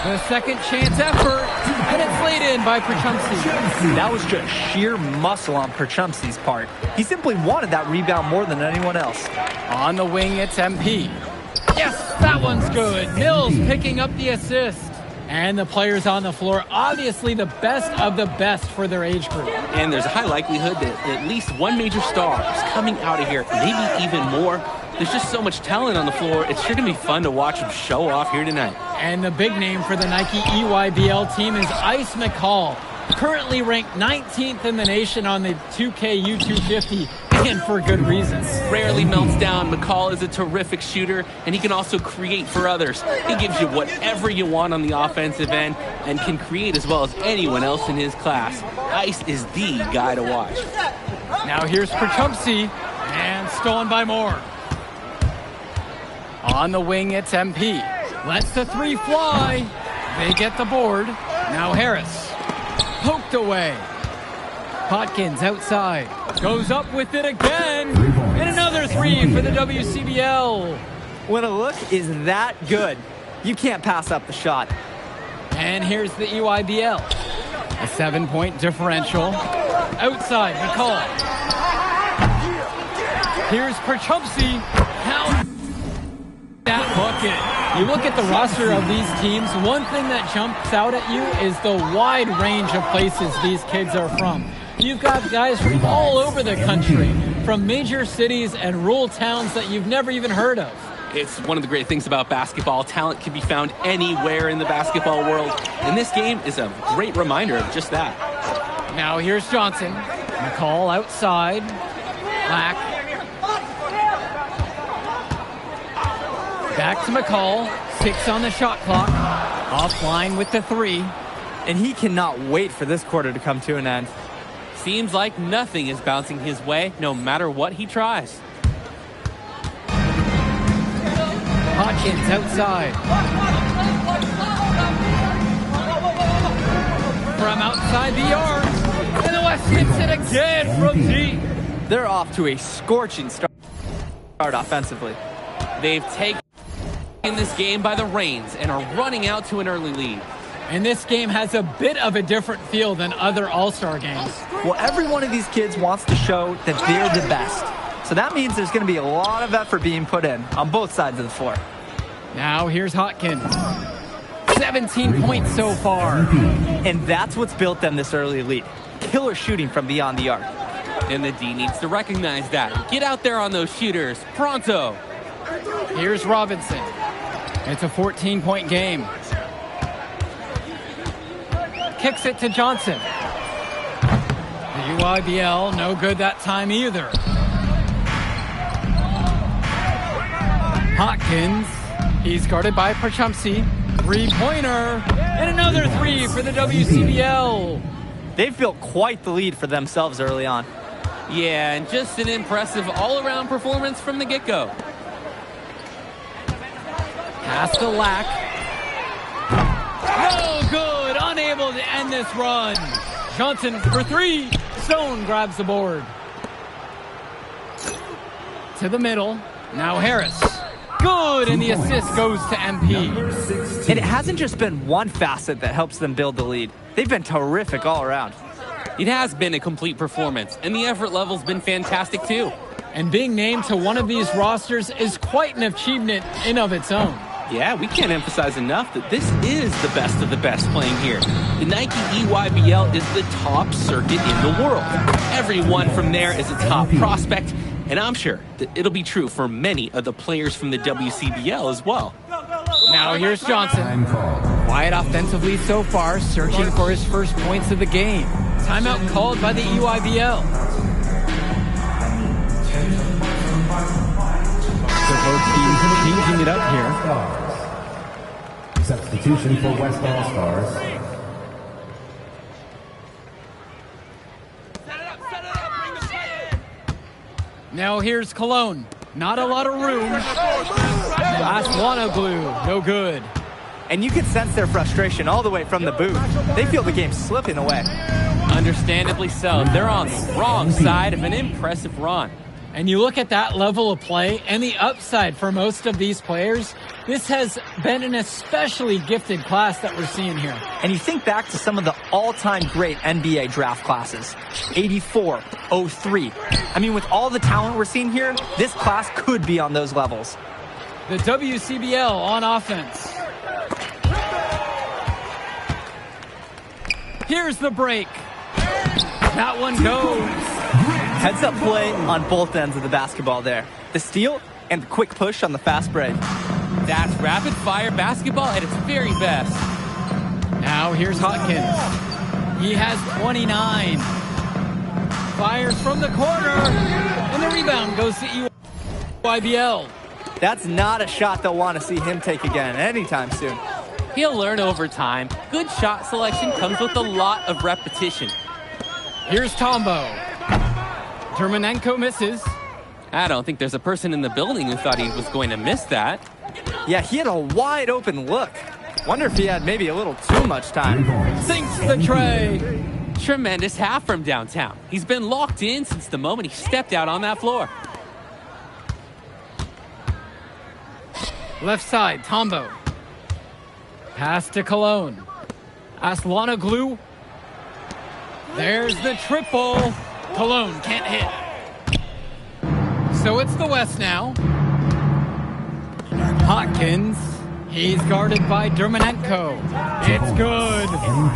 Speaker 1: The second chance effort, and it's laid in by Perchumsey.
Speaker 2: That was just sheer muscle on Perchumsey's part. He simply wanted that rebound more than anyone else.
Speaker 1: On the wing, it's MP. Yes, that one's good. Mills picking up the assist. And the players on the floor, obviously the best of the best for their age group.
Speaker 3: And there's a high likelihood that at least one major star is coming out of here, maybe even more. There's just so much talent on the floor. It's sure to be fun to watch them show off here tonight.
Speaker 1: And the big name for the Nike EYBL team is Ice McCall, currently ranked 19th in the nation on the 2K U250, and for good reasons.
Speaker 3: Rarely melts down. McCall is a terrific shooter, and he can also create for others. He gives you whatever you want on the offensive end and can create as well as anyone else in his class. Ice is the guy to watch.
Speaker 1: Now here's Perchumsey, and stolen by Moore. On the wing, it's MP. Lets the three fly. They get the board. Now Harris. Poked away. Hawkins outside. Goes up with it again. And another three for the WCBL.
Speaker 2: When a look is that good, you can't pass up the shot.
Speaker 1: And here's the EYBL. A 7-point differential. Outside, McCall. Here's Perchumsey. How that bucket. You look at the roster of these teams, one thing that jumps out at you is the wide range of places these kids are from. You've got guys from all over the country, from major cities and rural towns that you've never even heard of.
Speaker 3: It's one of the great things about basketball. Talent can be found anywhere in the basketball world, and this game is a great reminder of just that.
Speaker 1: Now here's Johnson. McCall outside. Lack. Back to McCall. 6 on the shot clock. Offline with the 3.
Speaker 2: And he cannot wait for this quarter to come to an end.
Speaker 3: Seems like nothing is bouncing his way, no matter what he tries.
Speaker 1: Hawkins outside. From outside the arc. And the West hits it again from deep.
Speaker 2: They're off to a scorching start offensively.
Speaker 3: They've taken this game by the reins and are running out to an early lead.
Speaker 1: And this game has a bit of a different feel than other All-Star games.
Speaker 2: Well, every one of these kids wants to show that they're the best. So that means there's going to be a lot of effort being put in on both sides of the floor.
Speaker 1: Now here's Hawkins. 17 points so far.
Speaker 2: And that's what's built them this early lead. Killer shooting from beyond the arc.
Speaker 3: And the D needs to recognize that. Get out there on those shooters. Pronto.
Speaker 1: Here's Robinson. It's a 14-point game. Kicks it to Johnson. The UIBL, no good that time either. Hawkins, he's guarded by Perchumsey. 3-pointer, and another 3 for the WCBL.
Speaker 2: They've built quite the lead for themselves early on.
Speaker 3: Yeah, and just an impressive all-around performance from the get-go.
Speaker 1: Pass to Lack. No good, unable to end this run. Johnson for 3. Stone grabs the board. To the middle. Now Harris. Good, and the assist goes to MP.
Speaker 2: And it hasn't just been one facet that helps them build the lead. They've been terrific all around.
Speaker 3: It has been a complete performance, and the effort level's been fantastic too.
Speaker 1: And being named to one of these rosters is quite an achievement in of its own.
Speaker 3: Yeah, we can't emphasize enough that this is the best of the best playing here. The Nike EYBL is the top circuit in the world. Everyone from there is a top prospect, and I'm sure that it'll be true for many of the players from the WCBL as well.
Speaker 1: Now here's Johnson. Quiet offensively so far, searching for his first points of the game. Timeout called by the EYBL. So both teams changing it up here.
Speaker 4: Substitution for West All-Stars.
Speaker 1: Now here's Cologne. Not a lot of room. Aswanoglu, no good.
Speaker 2: And you can sense their frustration all the way from the booth. They feel the game slipping away.
Speaker 3: Understandably so. They're on the wrong side of an impressive run.
Speaker 1: And you look at that level of play and the upside for most of these players, this has been an especially gifted class that we're seeing here.
Speaker 2: And you think back to some of the all-time great NBA draft classes, 84, 03. I mean, with all the talent we're seeing here, this class could be on those levels.
Speaker 1: The WCBL on offense. Here's the break. That one goes.
Speaker 2: Heads-up play on both ends of the basketball there. The steal and the quick push on the fast break.
Speaker 3: That's rapid-fire basketball at its very best.
Speaker 1: Now here's Hawkins. He has 29. Fires from the corner. And the rebound goes to EYBL.
Speaker 2: That's not a shot they'll want to see him take again anytime soon.
Speaker 3: He'll learn over time. Good shot selection comes with a lot of repetition.
Speaker 1: Here's Tombo. Dermanenko misses.
Speaker 3: I don't think there's a person in the building who thought he was going to miss that.
Speaker 2: Yeah, he had a wide open look. Wonder if he had maybe a little too much time.
Speaker 1: Sinks the tray.
Speaker 3: Tremendous half from downtown. He's been locked in since the moment he stepped out on that floor.
Speaker 1: Left side, Tombo. Pass to Cologne. Aslanoglu. There's the triple. Cologne can't hit. So it's the West now. Hawkins. He's guarded by Dermanenko. It's good.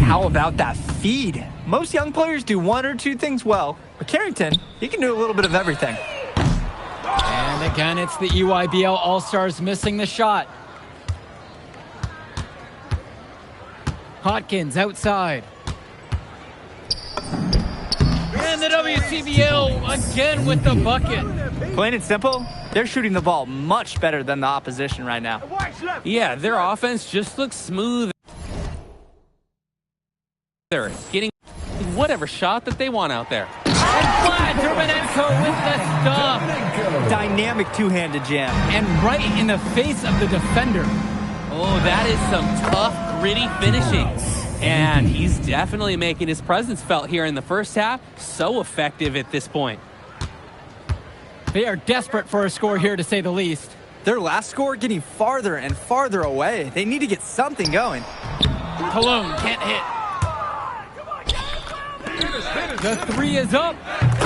Speaker 2: How about that feed? Most young players do one or two things well. But Carrington, he can do a little bit of everything.
Speaker 1: And again, it's the EYBL All-Stars missing the shot. Hawkins outside. And the WCBL again with the bucket.
Speaker 2: Plain and simple, they're shooting the ball much better than the opposition right now.
Speaker 3: Yeah, their offense just looks smooth. They're getting whatever shot that they want out there.
Speaker 1: And Vlad Dermanenko with the stop.
Speaker 2: Dynamic two-handed jam.
Speaker 1: And right in the face of the defender.
Speaker 3: Oh, that is some tough, gritty finishing. And he's definitely making his presence felt here in the first half. So effective at this point.
Speaker 1: They are desperate for a score here, to say the least.
Speaker 2: Their last score getting farther and farther away. They need to get something going.
Speaker 1: Cologne can't hit. The three is up.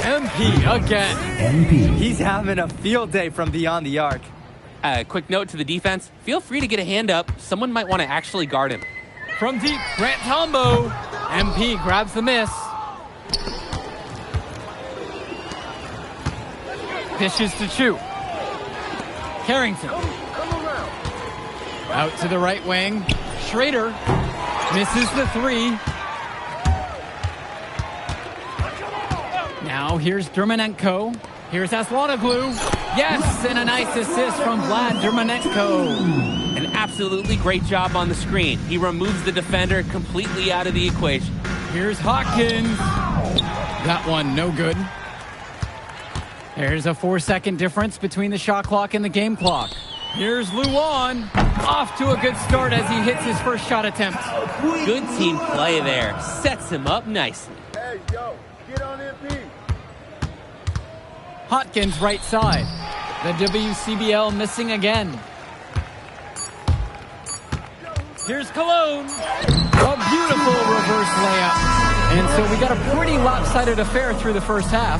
Speaker 1: MP again.
Speaker 2: He's having a field day from beyond the arc.
Speaker 3: Quick note to the defense. Feel free to get a hand up. Someone might want to actually guard him.
Speaker 1: From deep, Grant Tombo. MP grabs the miss. Dishes to Chu. Carrington. Out to the right wing. Schrader misses the three. Now here's Dermanenko. Here's Aslanoglu. Yes, and a nice assist from Vlad Dermanenko.
Speaker 3: An absolutely great job on the screen. He removes the defender completely out of the equation.
Speaker 1: Here's Hawkins. That one, no good. There's a 4-second difference between the shot clock and the game clock. Here's Luan. Off to a good start as he hits his first shot attempt.
Speaker 3: Good team play there. Sets him up nicely.
Speaker 9: Hey, yo, get on MP.
Speaker 1: Hawkins right side. The WCBL missing again. Here's Cologne. A beautiful reverse layup. And so we got a pretty lopsided affair through the first half.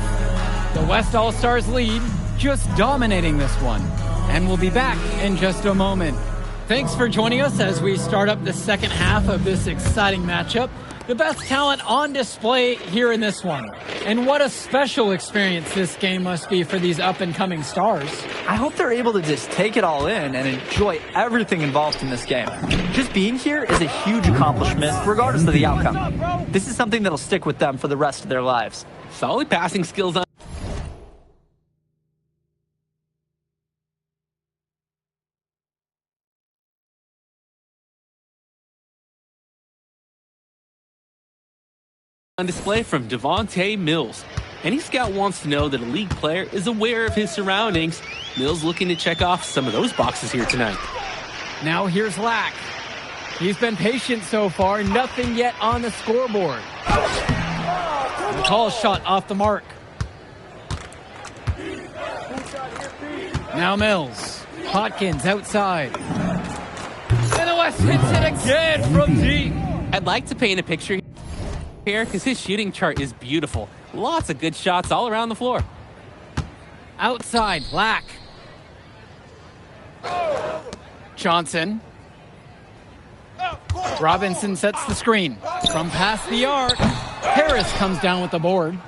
Speaker 1: The West All-Stars lead, just dominating this one. And we'll be back in just a moment. Thanks for joining us as we start up the second half of this exciting matchup. The best talent on display here in this one. And what a special experience this game must be for these up-and-coming stars.
Speaker 2: I hope they're able to just take it all in and enjoy everything involved in this game. Just being here is a huge accomplishment, regardless of the outcome. This is something that'll stick with them for the rest of their lives.
Speaker 3: Solid passing skills on display from Devontae Mills. Any scout wants to know that a league player is aware of his surroundings. Mills looking to check off some of those boxes here tonight.
Speaker 1: Now here's Lack. He's been patient so far, nothing yet on the scoreboard. McCall's shot off the mark. Now Mills. Hawkins outside. And the West hits it again from deep.
Speaker 3: I'd like to paint a picture here because his shooting chart is beautiful. Lots of good shots all around the floor.
Speaker 1: Outside, Black. Johnson. Robinson sets the screen. From past the arc, Harris comes down with the board.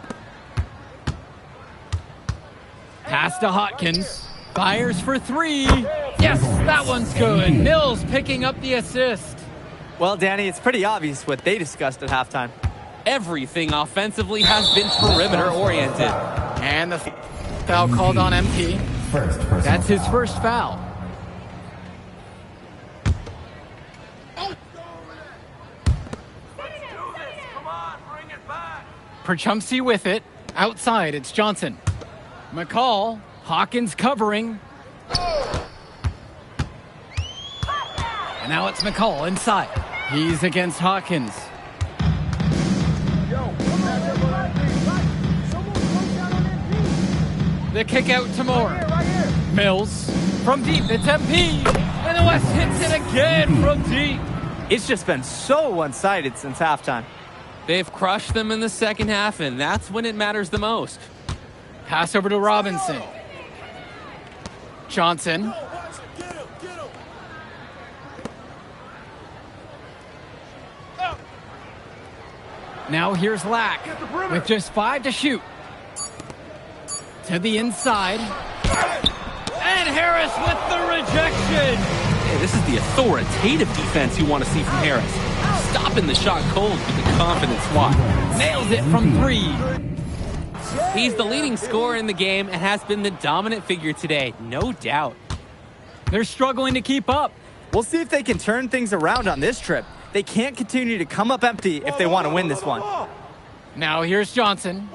Speaker 1: Pass to Hawkins. Fires for three. Yes, that one's good. Mills picking up the assist.
Speaker 2: Well, Danny, it's pretty obvious what they discussed at halftime.
Speaker 3: Everything offensively has been perimeter-oriented.
Speaker 1: And the foul called on MP. That's his first foul. Perchumsey with it. Outside, it's Johnson. McCall. Hawkins covering. And now it's McCall inside. He's against Hawkins. The kick out to Moore. Mills from deep. It's MP. And the West hits it again from deep.
Speaker 2: It's just been so one-sided since halftime.
Speaker 3: They've crushed them in the second half, and that's when it matters the most.
Speaker 1: Pass over to Robinson. Johnson. Now here's Lack with just 5 to shoot. To the inside. And Harris with the rejection.
Speaker 3: Hey, this is the authoritative defense you want to see from Harris. Stopping the shot cold with a confident swat.
Speaker 1: Nails it from 3.
Speaker 3: He's the leading scorer in the game and has been the dominant figure today, no doubt.
Speaker 1: They're struggling to keep up.
Speaker 2: We'll see if they can turn things around on this trip. They can't continue to come up empty if they want to win this one.
Speaker 1: Now here's Johnson.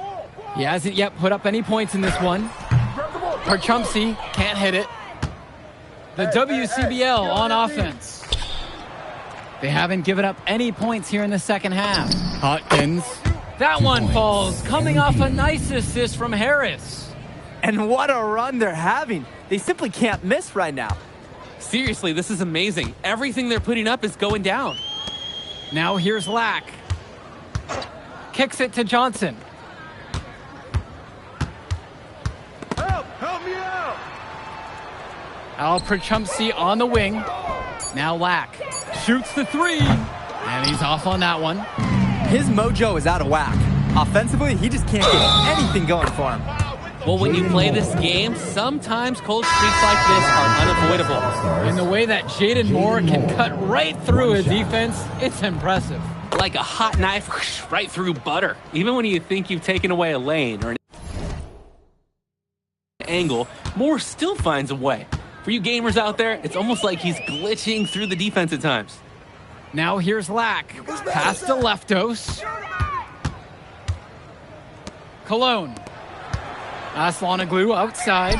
Speaker 1: He hasn't yet put up any points in this one. Perchumsey can't hit it. The WCBL on offense. They haven't given up any points here in the second half. Hawkins. That one falls, coming off a nice assist from Harris.
Speaker 2: And what a run they're having. They simply can't miss right now.
Speaker 3: Seriously, this is amazing. Everything they're putting up is going down.
Speaker 1: Now here's Lack. Kicks it to Johnson.
Speaker 9: Help me out!
Speaker 1: Al Perchumsey on the wing. Now Lack shoots the 3. And he's off on that one.
Speaker 2: His mojo is out of whack. Offensively, he just can't get anything going for him.
Speaker 3: Well, when you play this game, sometimes cold streaks like this are unavoidable.
Speaker 1: In the way that Jaden Moore can cut right through a defense, it's impressive.
Speaker 3: Like a hot knife right through butter. Even when you think you've taken away a lane or an angle, Moore still finds a way. For you gamers out there, it's almost like he's glitching through the defense at times.
Speaker 1: Now here's Lack. Pass to Leftos. Cologne. Aslanoglu outside.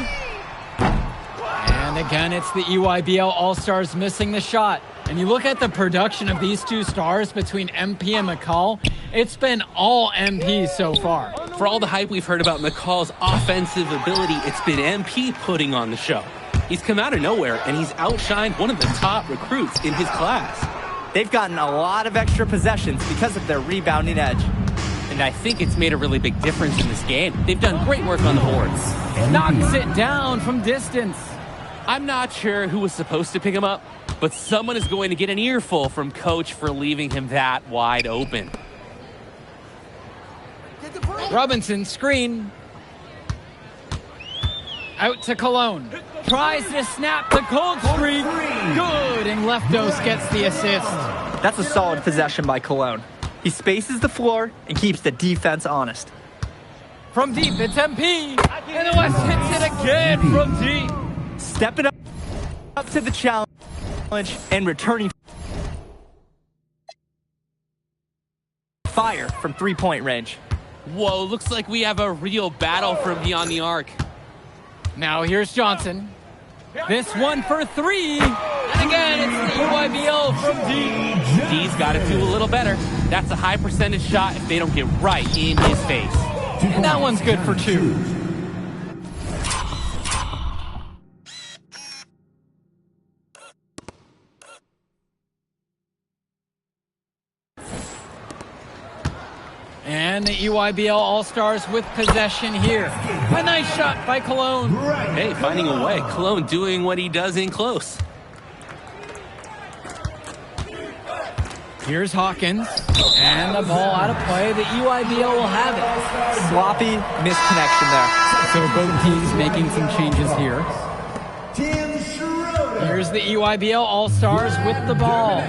Speaker 1: And again, it's the EYBL All-Stars missing the shot. And you look at the production of these two stars between MP and McCall, it's been all MP so far.
Speaker 3: For all the hype we've heard about McCall's offensive ability, it's been MP putting on the show. He's come out of nowhere, and he's outshined one of the top recruits in his class.
Speaker 2: They've gotten a lot of extra possessions because of their rebounding edge.
Speaker 3: And I think it's made a really big difference in this game. They've done great work on the boards.
Speaker 1: Knocks it down from distance.
Speaker 3: I'm not sure who was supposed to pick him up, but someone is going to get an earful from Coach for leaving him that wide open.
Speaker 1: Robinson screen. Out to Cologne. Tries to snap the cold streak. Good, and Leftos gets the assist.
Speaker 2: That's a solid possession by Cologne. He spaces the floor and keeps the defense honest.
Speaker 1: From deep, it's MP. And the West hits it again from deep.
Speaker 2: Stepping up to the challenge and returning fire from three-point range.
Speaker 3: Whoa, looks like we have a real battle from beyond the arc.
Speaker 1: Now here's Johnson. This one for 3. And again, it's the EYBL from deep.
Speaker 3: D's got to do a little better. That's a high percentage shot if they don't get right in his face.
Speaker 1: And that one's good for 2. And the EYBL All-Stars with possession here. A nice shot by Cologne.
Speaker 3: Hey, finding a way. Cologne doing what he does in close.
Speaker 1: Here's Hawkins. And the ball out of play. The EYBL will have it.
Speaker 2: Sloppy misconnection there.
Speaker 1: So both teams making some changes here. Here's the EYBL All-Stars with the ball.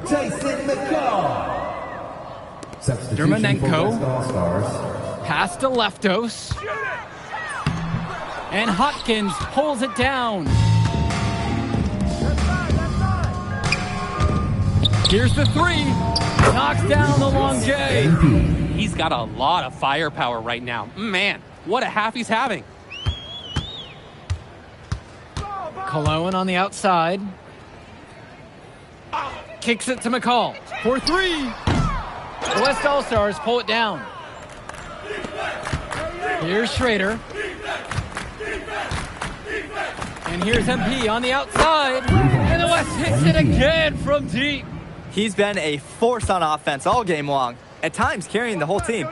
Speaker 4: Tyson McCall.
Speaker 1: Dermonenko. Pass to Leftos. And Hopkins pulls it down. Here's the 3. Knocks down the long J.
Speaker 3: He's got a lot of firepower right now. Man, what a half he's having.
Speaker 1: Cologne on the outside. Kicks it to McCall for 3. The West All-Stars pull it down. Here's Schrader. And here's MP on the outside. And the West hits it again from deep.
Speaker 2: He's been a force on offense all game long, at times carrying the whole team.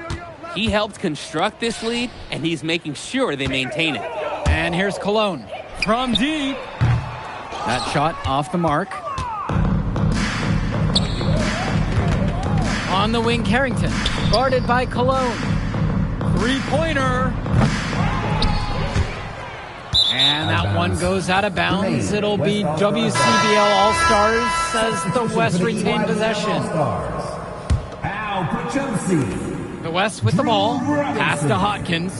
Speaker 3: He helped construct this lead, and he's making sure they maintain it.
Speaker 1: And here's Cologne from deep. That shot off the mark. On the wing, Carrington, guarded by Cologne. 3-pointer. And that one goes out of bounds. It'll be WCBL All-Stars as the West retain possession. The West with the ball. Pass to Hawkins.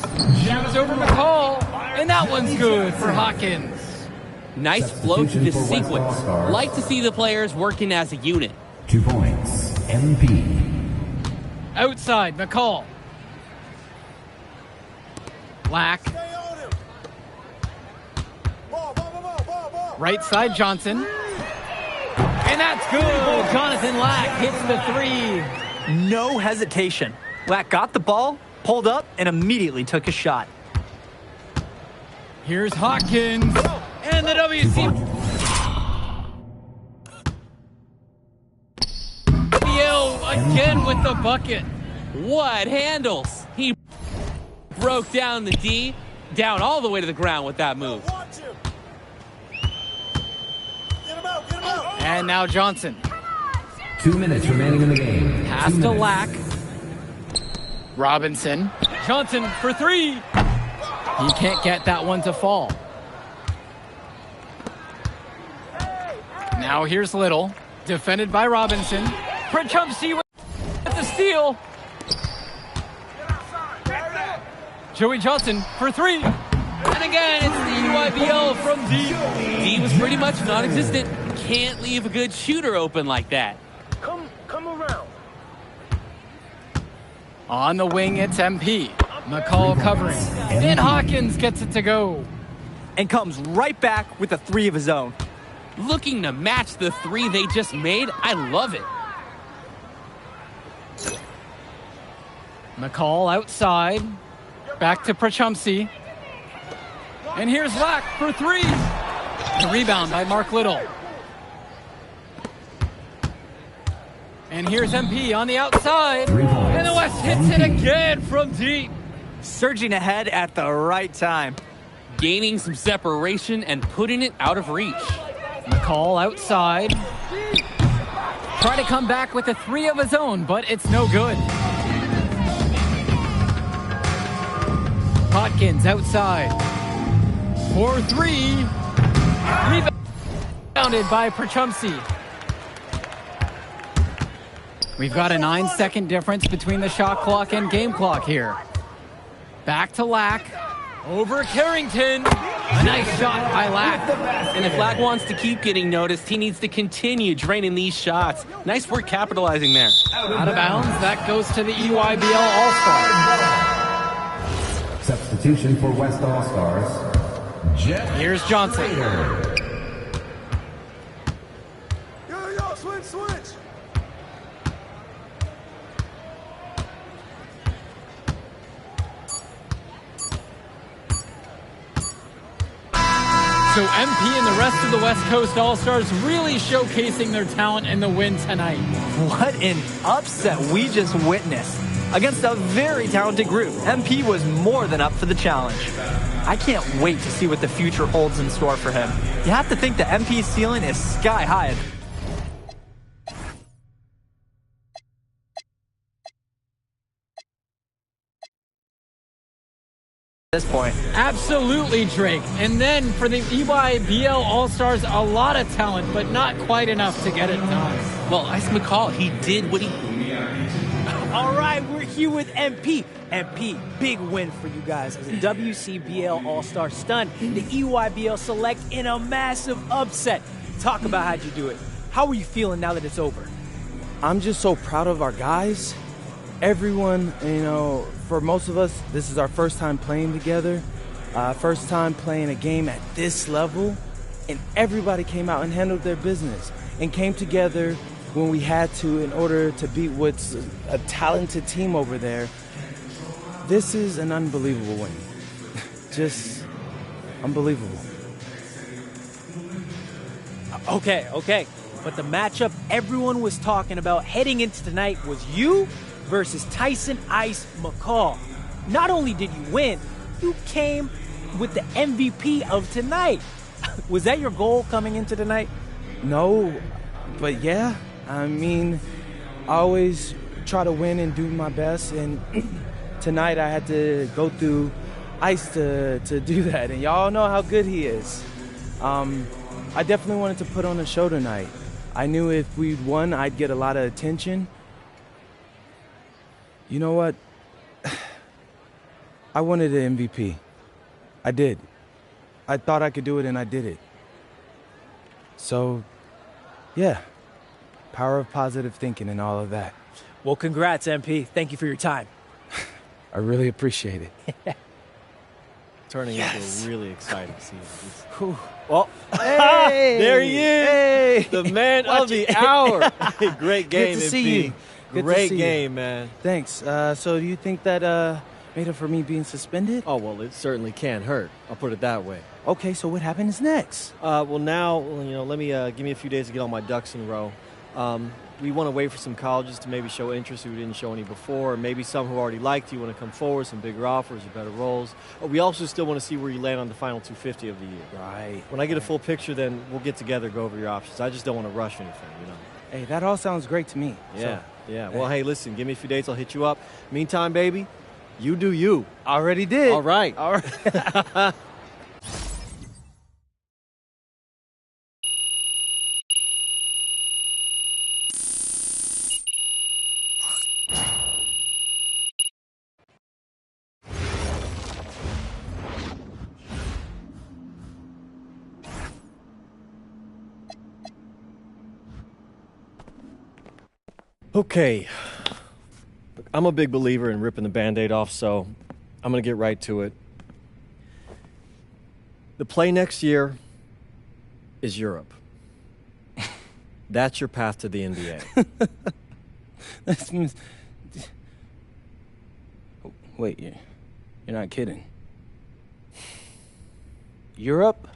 Speaker 1: Shoots over McCall. And that one's good for Hawkins.
Speaker 3: Nice flow to this sequence. Like to see the players working as a unit.
Speaker 4: 2 points. MP.
Speaker 1: Outside, McCall. Lack. Right side, Johnson. And that's good. Jonathan Lack hits the 3.
Speaker 2: No hesitation. Lack got the ball, pulled up, and immediately took a shot.
Speaker 1: Here's Hawkins. And the WCBL again with the bucket.
Speaker 3: What handles? He broke down the D, down all the way to the ground with that move.
Speaker 1: And now Johnson.
Speaker 4: 2 minutes remaining in the game.
Speaker 1: Pass to Lack. Robinson. Johnson for 3. He can't get that one to fall. Now here's Little. Defended by Robinson. Prachumsky with the steal. Joey Johnson for 3. And again, it's the EYBL from deep.
Speaker 3: D was pretty much non-existent. Can't leave a good shooter open like that.
Speaker 10: Come around.
Speaker 1: On the wing, it's MP. McCall covering. And Hawkins gets it to go.
Speaker 2: And comes right back with a 3 of his own.
Speaker 3: Looking to match the 3 they just made. I love it.
Speaker 1: McCall outside. Back to Prachumsky. And here's Lack for 3. The rebound by Mark Little. And here's MP on the outside. And the West hits it again from deep.
Speaker 2: Surging ahead at the right time.
Speaker 3: Gaining some separation and putting it out of reach.
Speaker 1: McCall outside. Try to come back with a 3 of his own, but it's no good. Hawkins outside. For 3. Rebounded by Prachumsky. We've got a 9-second difference between the shot clock and game clock here. Back to Lack. Over Carrington. A nice shot by Lack.
Speaker 3: And if Lack wants to keep getting noticed, he needs to continue draining these shots. Nice work capitalizing there.
Speaker 1: Out of bounds. That goes to the EYBL All-Stars.
Speaker 4: Substitution for West All-Stars.
Speaker 1: Here's Johnson. So MP and the rest of the West Coast All-Stars really showcasing their talent in the win tonight.
Speaker 2: What an upset we just witnessed. Against a very talented group, MP was more than up for the challenge. I can't wait to see what the future holds in store for him. You have to think the MP's ceiling is sky high. This point.
Speaker 1: Absolutely, Drake. And then for the EYBL All-Stars, a lot of talent, but not quite enough to get it done.
Speaker 3: Well, Ice McCall, he did what he...
Speaker 11: All right, we're here with MP. MP, big win for you guys as a WCBL All-Star stunned the EYBL Select in a massive upset. Talk about how'd you do it. How are you feeling now that it's over?
Speaker 5: I'm just so proud of our guys. Everyone, you know, for most of us, this is our first time playing together, first time playing a game at this level, and everybody came out and handled their business and came together when we had to in order to beat what's a talented team over there. This is an unbelievable win. Just unbelievable.
Speaker 11: Okay. But the matchup everyone was talking about heading into tonight was you versus Tyson Ice McCall. Not only did you win, you came with the MVP of tonight. Was that your goal coming into tonight?
Speaker 5: No, but yeah. I mean, I always try to win and do my best, and tonight I had to go through Ice to do that, and y'all know how good he is. I definitely wanted to put on a show tonight. I knew if we'd won, I'd get a lot of attention. You know what? I wanted an MVP. I did. I thought I could do it, and I did it. So, yeah. Power of positive thinking and all of that.
Speaker 11: Well, congrats, MP. Thank you for your time.
Speaker 5: I really appreciate it.
Speaker 6: Turning into a really exciting season.
Speaker 11: Well,
Speaker 6: hey, there he is,
Speaker 5: hey,
Speaker 6: the man of the hour. Great game,
Speaker 5: Good to see
Speaker 6: MP.
Speaker 5: you. Good
Speaker 6: Great
Speaker 5: to see
Speaker 6: game,
Speaker 5: you.
Speaker 6: man.
Speaker 5: Thanks. So do you think that made up for me being suspended?
Speaker 6: Oh, well, it certainly can't hurt. I'll put it that way.
Speaker 5: Okay, so what happens next?
Speaker 6: Well, now, let me give me a few days to get all my ducks in a row. We want to wait for some colleges to maybe show interest who didn't show any before, or maybe some who already liked you want to come forward, some bigger offers or better roles. We also still want to see where you land on the final 250 of the year.
Speaker 5: Right.
Speaker 6: When I get a full picture, then we'll get together, go over your options. I just don't want to rush anything,
Speaker 5: Hey, that all sounds great to me.
Speaker 6: Yeah,
Speaker 5: So,
Speaker 6: yeah. Well, hey, listen, give me a few dates, I'll hit you up. Meantime, baby, you do you.
Speaker 5: Already did.
Speaker 6: All right.
Speaker 5: All right.
Speaker 6: Okay. Look, I'm a big believer in ripping the Band-Aid off, so I'm going to get right to it. The play next year is Europe. That's your path to the NBA.
Speaker 5: Wait, you're not kidding. Europe?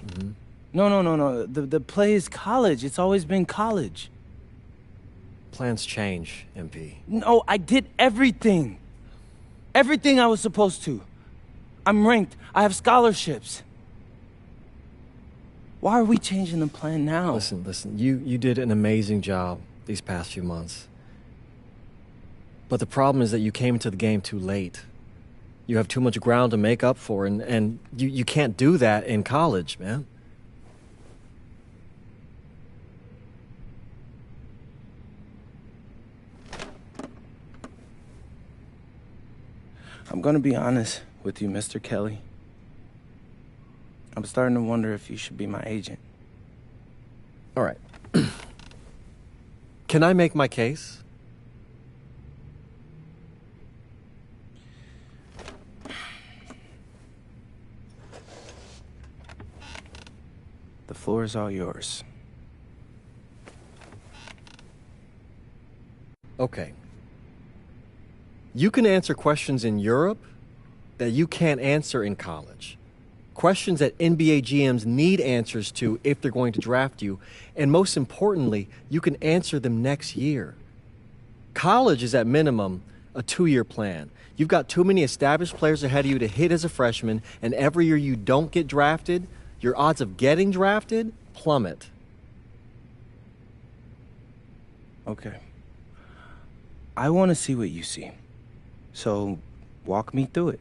Speaker 6: Mm-hmm.
Speaker 5: No. The play is college. It's always been college.
Speaker 6: Plans change, MP.
Speaker 5: No, I did everything. Everything I was supposed to. I'm ranked. I have scholarships. Why are we changing the plan now?
Speaker 6: Listen. You did an amazing job these past few months. But the problem is that you came into the game too late. You have too much ground to make up for, and you can't do that in college, man.
Speaker 5: I'm gonna be honest with you, Mr. Kelly. I'm starting to wonder if you should be my agent.
Speaker 6: All right. Can I make my case?
Speaker 5: The floor is all yours.
Speaker 6: Okay. You can answer questions in Europe that you can't answer in college. Questions that NBA GMs need answers to if they're going to draft you. And most importantly, you can answer them next year. College is at minimum a 2-year plan. You've got too many established players ahead of you to hit as a freshman, and every year you don't get drafted, your odds of getting drafted plummet.
Speaker 5: Okay. I want to see what you see. So, walk me through it.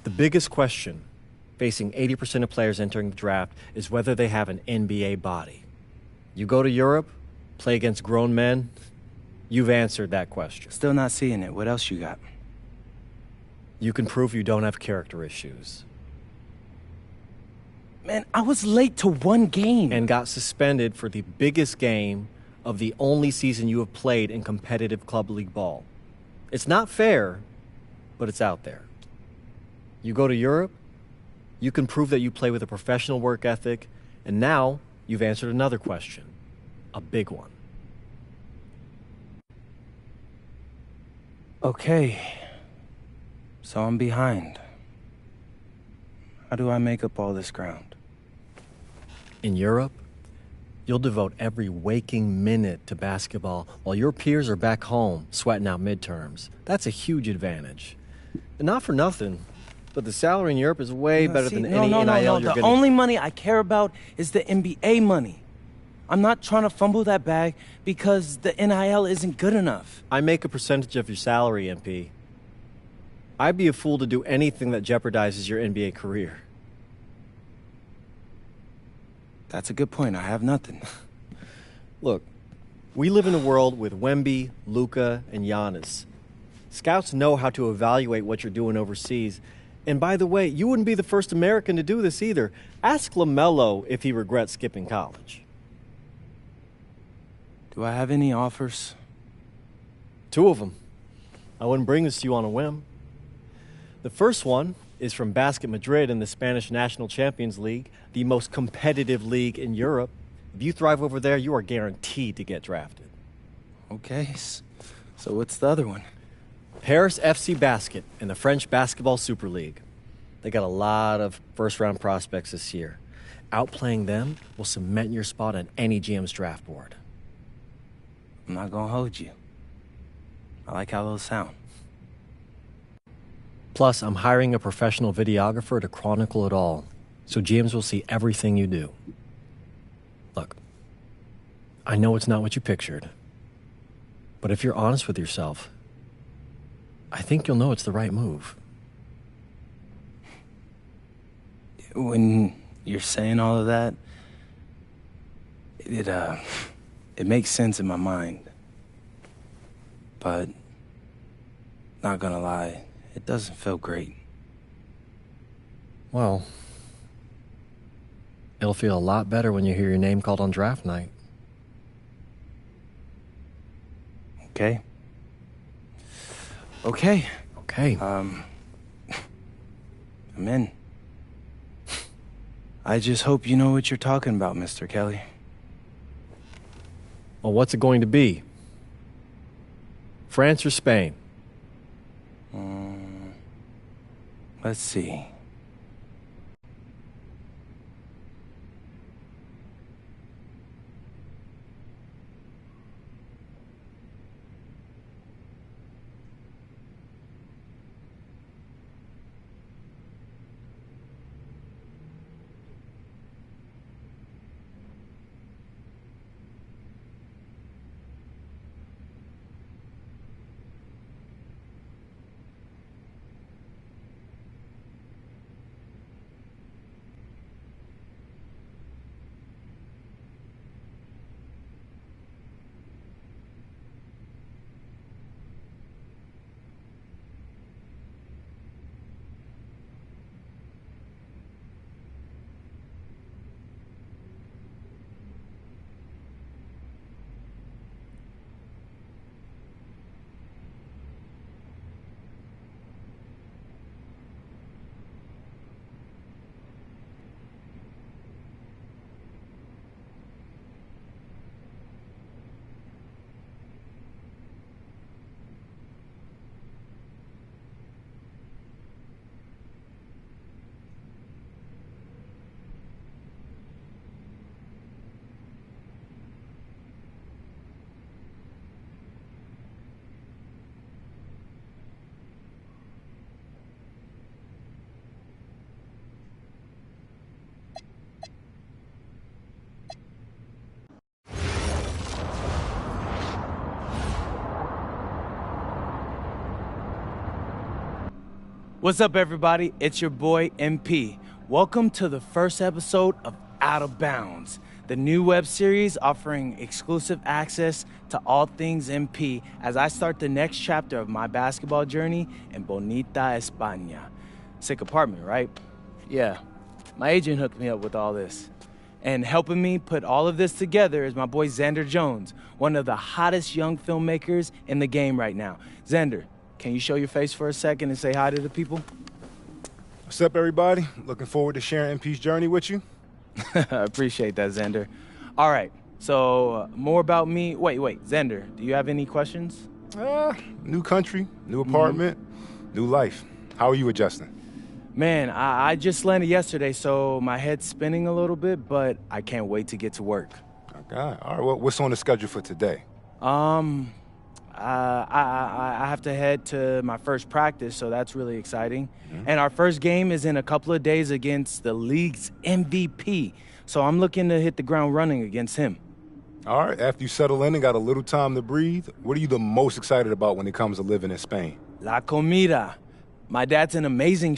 Speaker 6: The biggest question facing 80% of players entering the draft is whether they have an NBA body. You go to Europe, play against grown men, you've answered that question.
Speaker 5: Still not seeing it. What else you got?
Speaker 6: You can prove you don't have character issues.
Speaker 5: Man, I was late to one game.
Speaker 6: And got suspended for the biggest game of the only season you have played in competitive club league ball. It's not fair, but it's out there. You go to Europe, you can prove that you play with a professional work ethic, and now you've answered another question, a big one.
Speaker 5: Okay. So I'm behind. How do I make up all this ground?
Speaker 6: In Europe, you'll devote every waking minute to basketball while your peers are back home sweating out midterms. That's a huge advantage. And not for nothing, but the salary in Europe is way better than any NIL you're
Speaker 5: The
Speaker 6: gonna...
Speaker 5: only money I care about is the NBA money. I'm not trying to fumble that bag because the NIL isn't good enough.
Speaker 6: I make a percentage of your salary, MP. I'd be a fool to do anything that jeopardizes your NBA career.
Speaker 5: That's a good point. I have nothing.
Speaker 6: Look, we live in a world with Wemby, Luka, and Giannis. Scouts know how to evaluate what you're doing overseas. And by the way, you wouldn't be the first American to do this either. Ask LaMelo if he regrets skipping college.
Speaker 5: Do I have any offers?
Speaker 6: 2 of them. I wouldn't bring this to you on a whim. The first one is from Basket Madrid in the Spanish National Champions League, the most competitive league in Europe. If you thrive over there, you are guaranteed to get drafted.
Speaker 5: Okay, so what's the other one?
Speaker 6: Paris FC Basket in the French Basketball Super League. They got a lot of first-round prospects this year. Outplaying them will cement your spot on any GM's draft board.
Speaker 5: I'm not gonna hold you. I like how those sound.
Speaker 6: Plus, I'm hiring a professional videographer to chronicle it all, so GMs will see everything you do. Look, I know it's not what you pictured, but if you're honest with yourself, I think you'll know it's the right move.
Speaker 5: When you're saying all of that, it makes sense in my mind. But, not gonna lie, it doesn't feel great.
Speaker 6: Well, it'll feel a lot better when you hear your name called on draft night.
Speaker 5: Okay. Okay.
Speaker 6: I'm
Speaker 5: in. I just hope you know what you're talking about, Mr. Kelly.
Speaker 6: Well, what's it going to be? France or Spain?
Speaker 5: Let's see. What's up, everybody? It's your boy, MP. Welcome to the first episode of Out of Bounds, the new web series offering exclusive access to all things MP as I start the next chapter of my basketball journey in Bonita, España. Sick apartment, right? Yeah, my agent hooked me up with all this. And helping me put all of this together is my boy Xander Jones, one of the hottest young filmmakers in the game right now. Xander, can you show your face for a second and say hi to the people?
Speaker 12: What's up, everybody? Looking forward to sharing MP's journey with you.
Speaker 5: I appreciate that, Xander. All right, so more about me. Wait, Xander, do you have any questions?
Speaker 12: New country, new apartment, new life. How are you adjusting?
Speaker 5: Man, I just landed yesterday, so my head's spinning a little bit, but I can't wait to get to work.
Speaker 12: Okay, all right, what's on the schedule for today?
Speaker 5: I have to head to my first practice, so that's really exciting. And our first game is in a couple of days against the league's MVP, so I'm looking to hit the ground running against him.
Speaker 12: All right, after you settle in and got a little time to breathe, what are you the most excited about when it comes to living in Spain?
Speaker 5: La comida. My dad's an amazing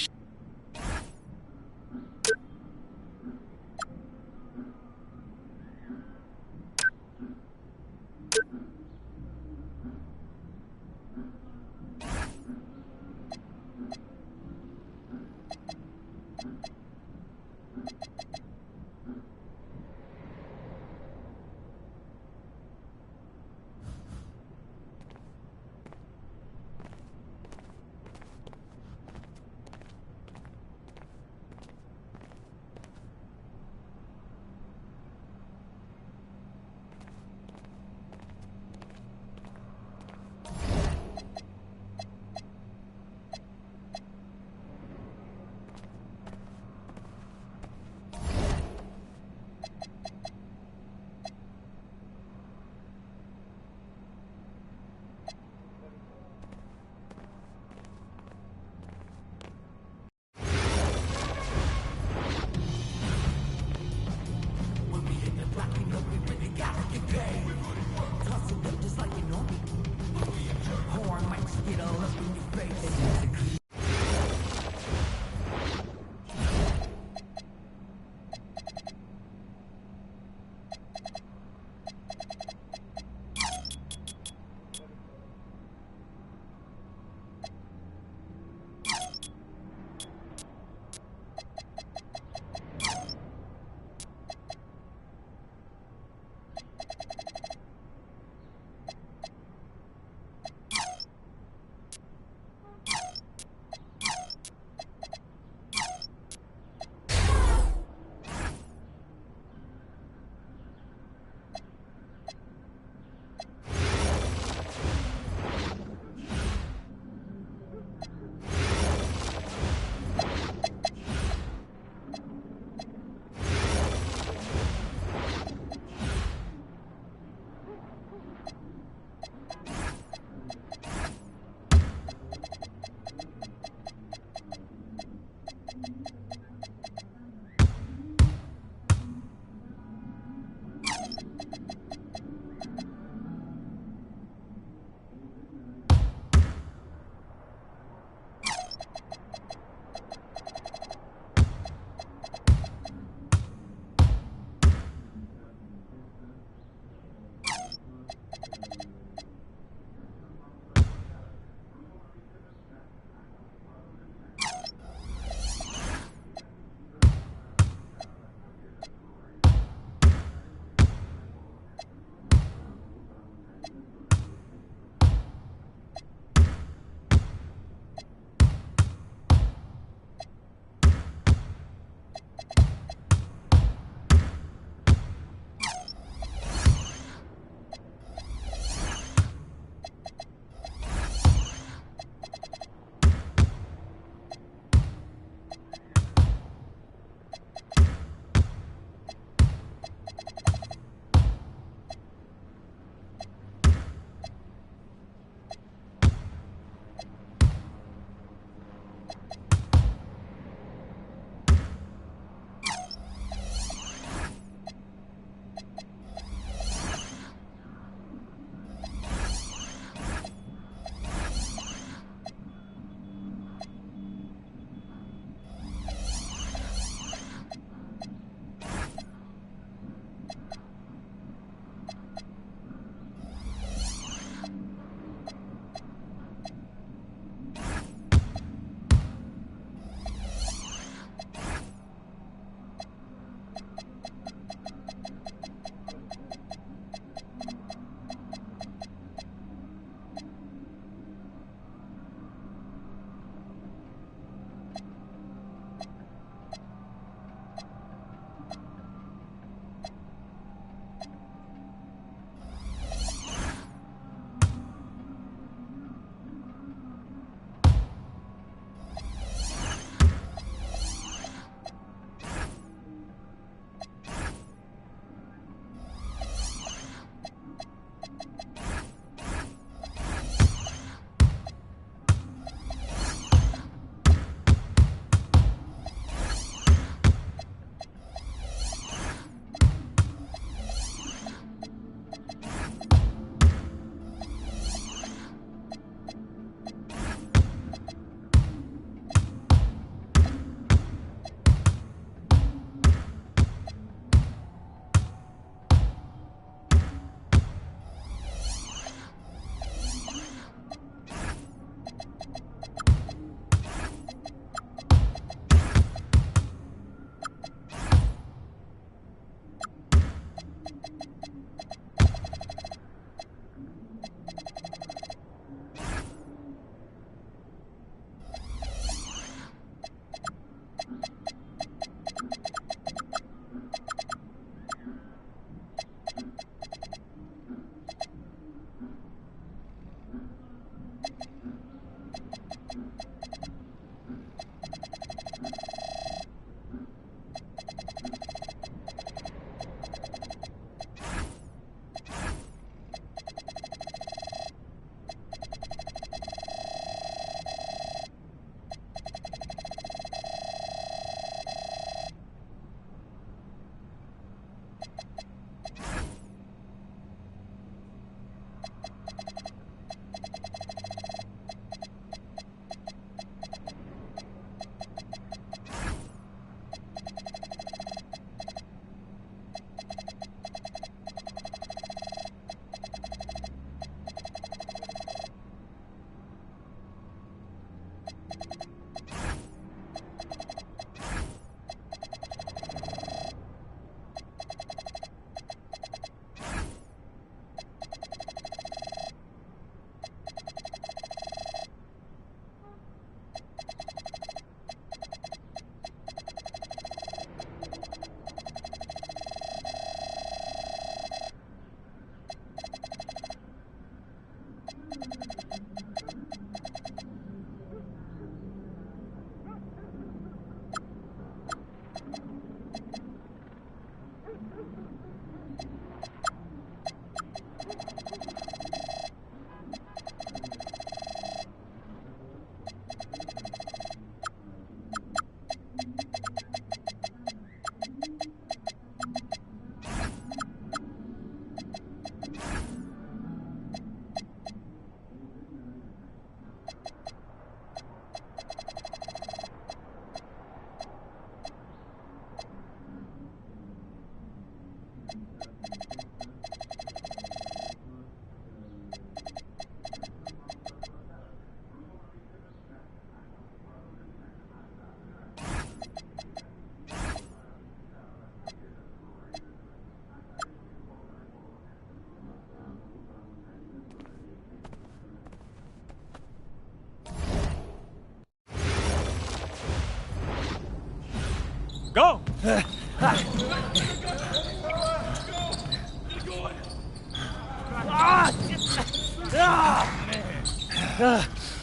Speaker 11: Go!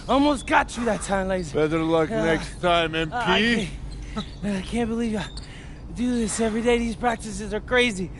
Speaker 11: Almost got you that time, Lazy.
Speaker 13: Better luck next time, MP.
Speaker 11: I can't believe I do this every day. These practices are crazy.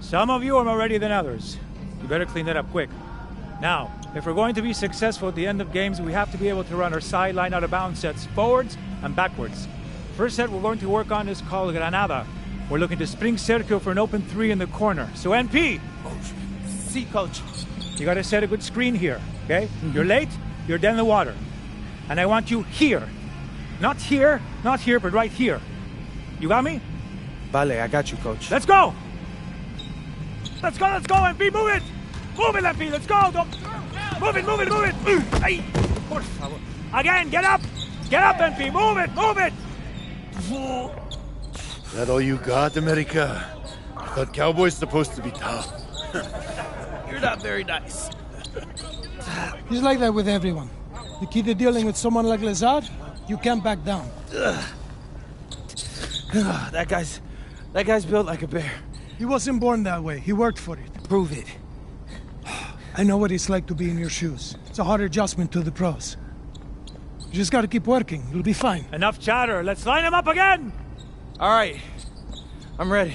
Speaker 14: Some of you are more ready than others. You better clean that up quick. Now, if we're going to be successful at the end of games, we have to be able to run our sideline out of bounds sets forwards and backwards. First set we're going to work on is called Granada. We're looking to spring Sergio for an open 3 in the corner. So NP!
Speaker 5: See, coach.
Speaker 14: You gotta set a good screen here, okay? You're late, you're dead in the water. And I want you here. Not here, but right here. You got me?
Speaker 5: Vale, I got you, coach.
Speaker 14: Let's go! Let's go, MP, move it! Move it, MP, let's go! Don't... Move it! Ay, por favor. Again, get up! Get up, MP, move it!
Speaker 13: That all you got, America? I thought Cowboys supposed to be tough.
Speaker 1: You're not very nice.
Speaker 15: He's like that with everyone. You keep dealing with someone like Lazard, you can't back down.
Speaker 5: That guy's built like a bear.
Speaker 15: He wasn't born that way. He worked for it.
Speaker 5: Prove it.
Speaker 15: I know what it's like to be in your shoes. It's a hard adjustment to the pros. You just gotta keep working. You'll be fine.
Speaker 14: Enough chatter. Let's line him up again!
Speaker 5: All right. I'm ready.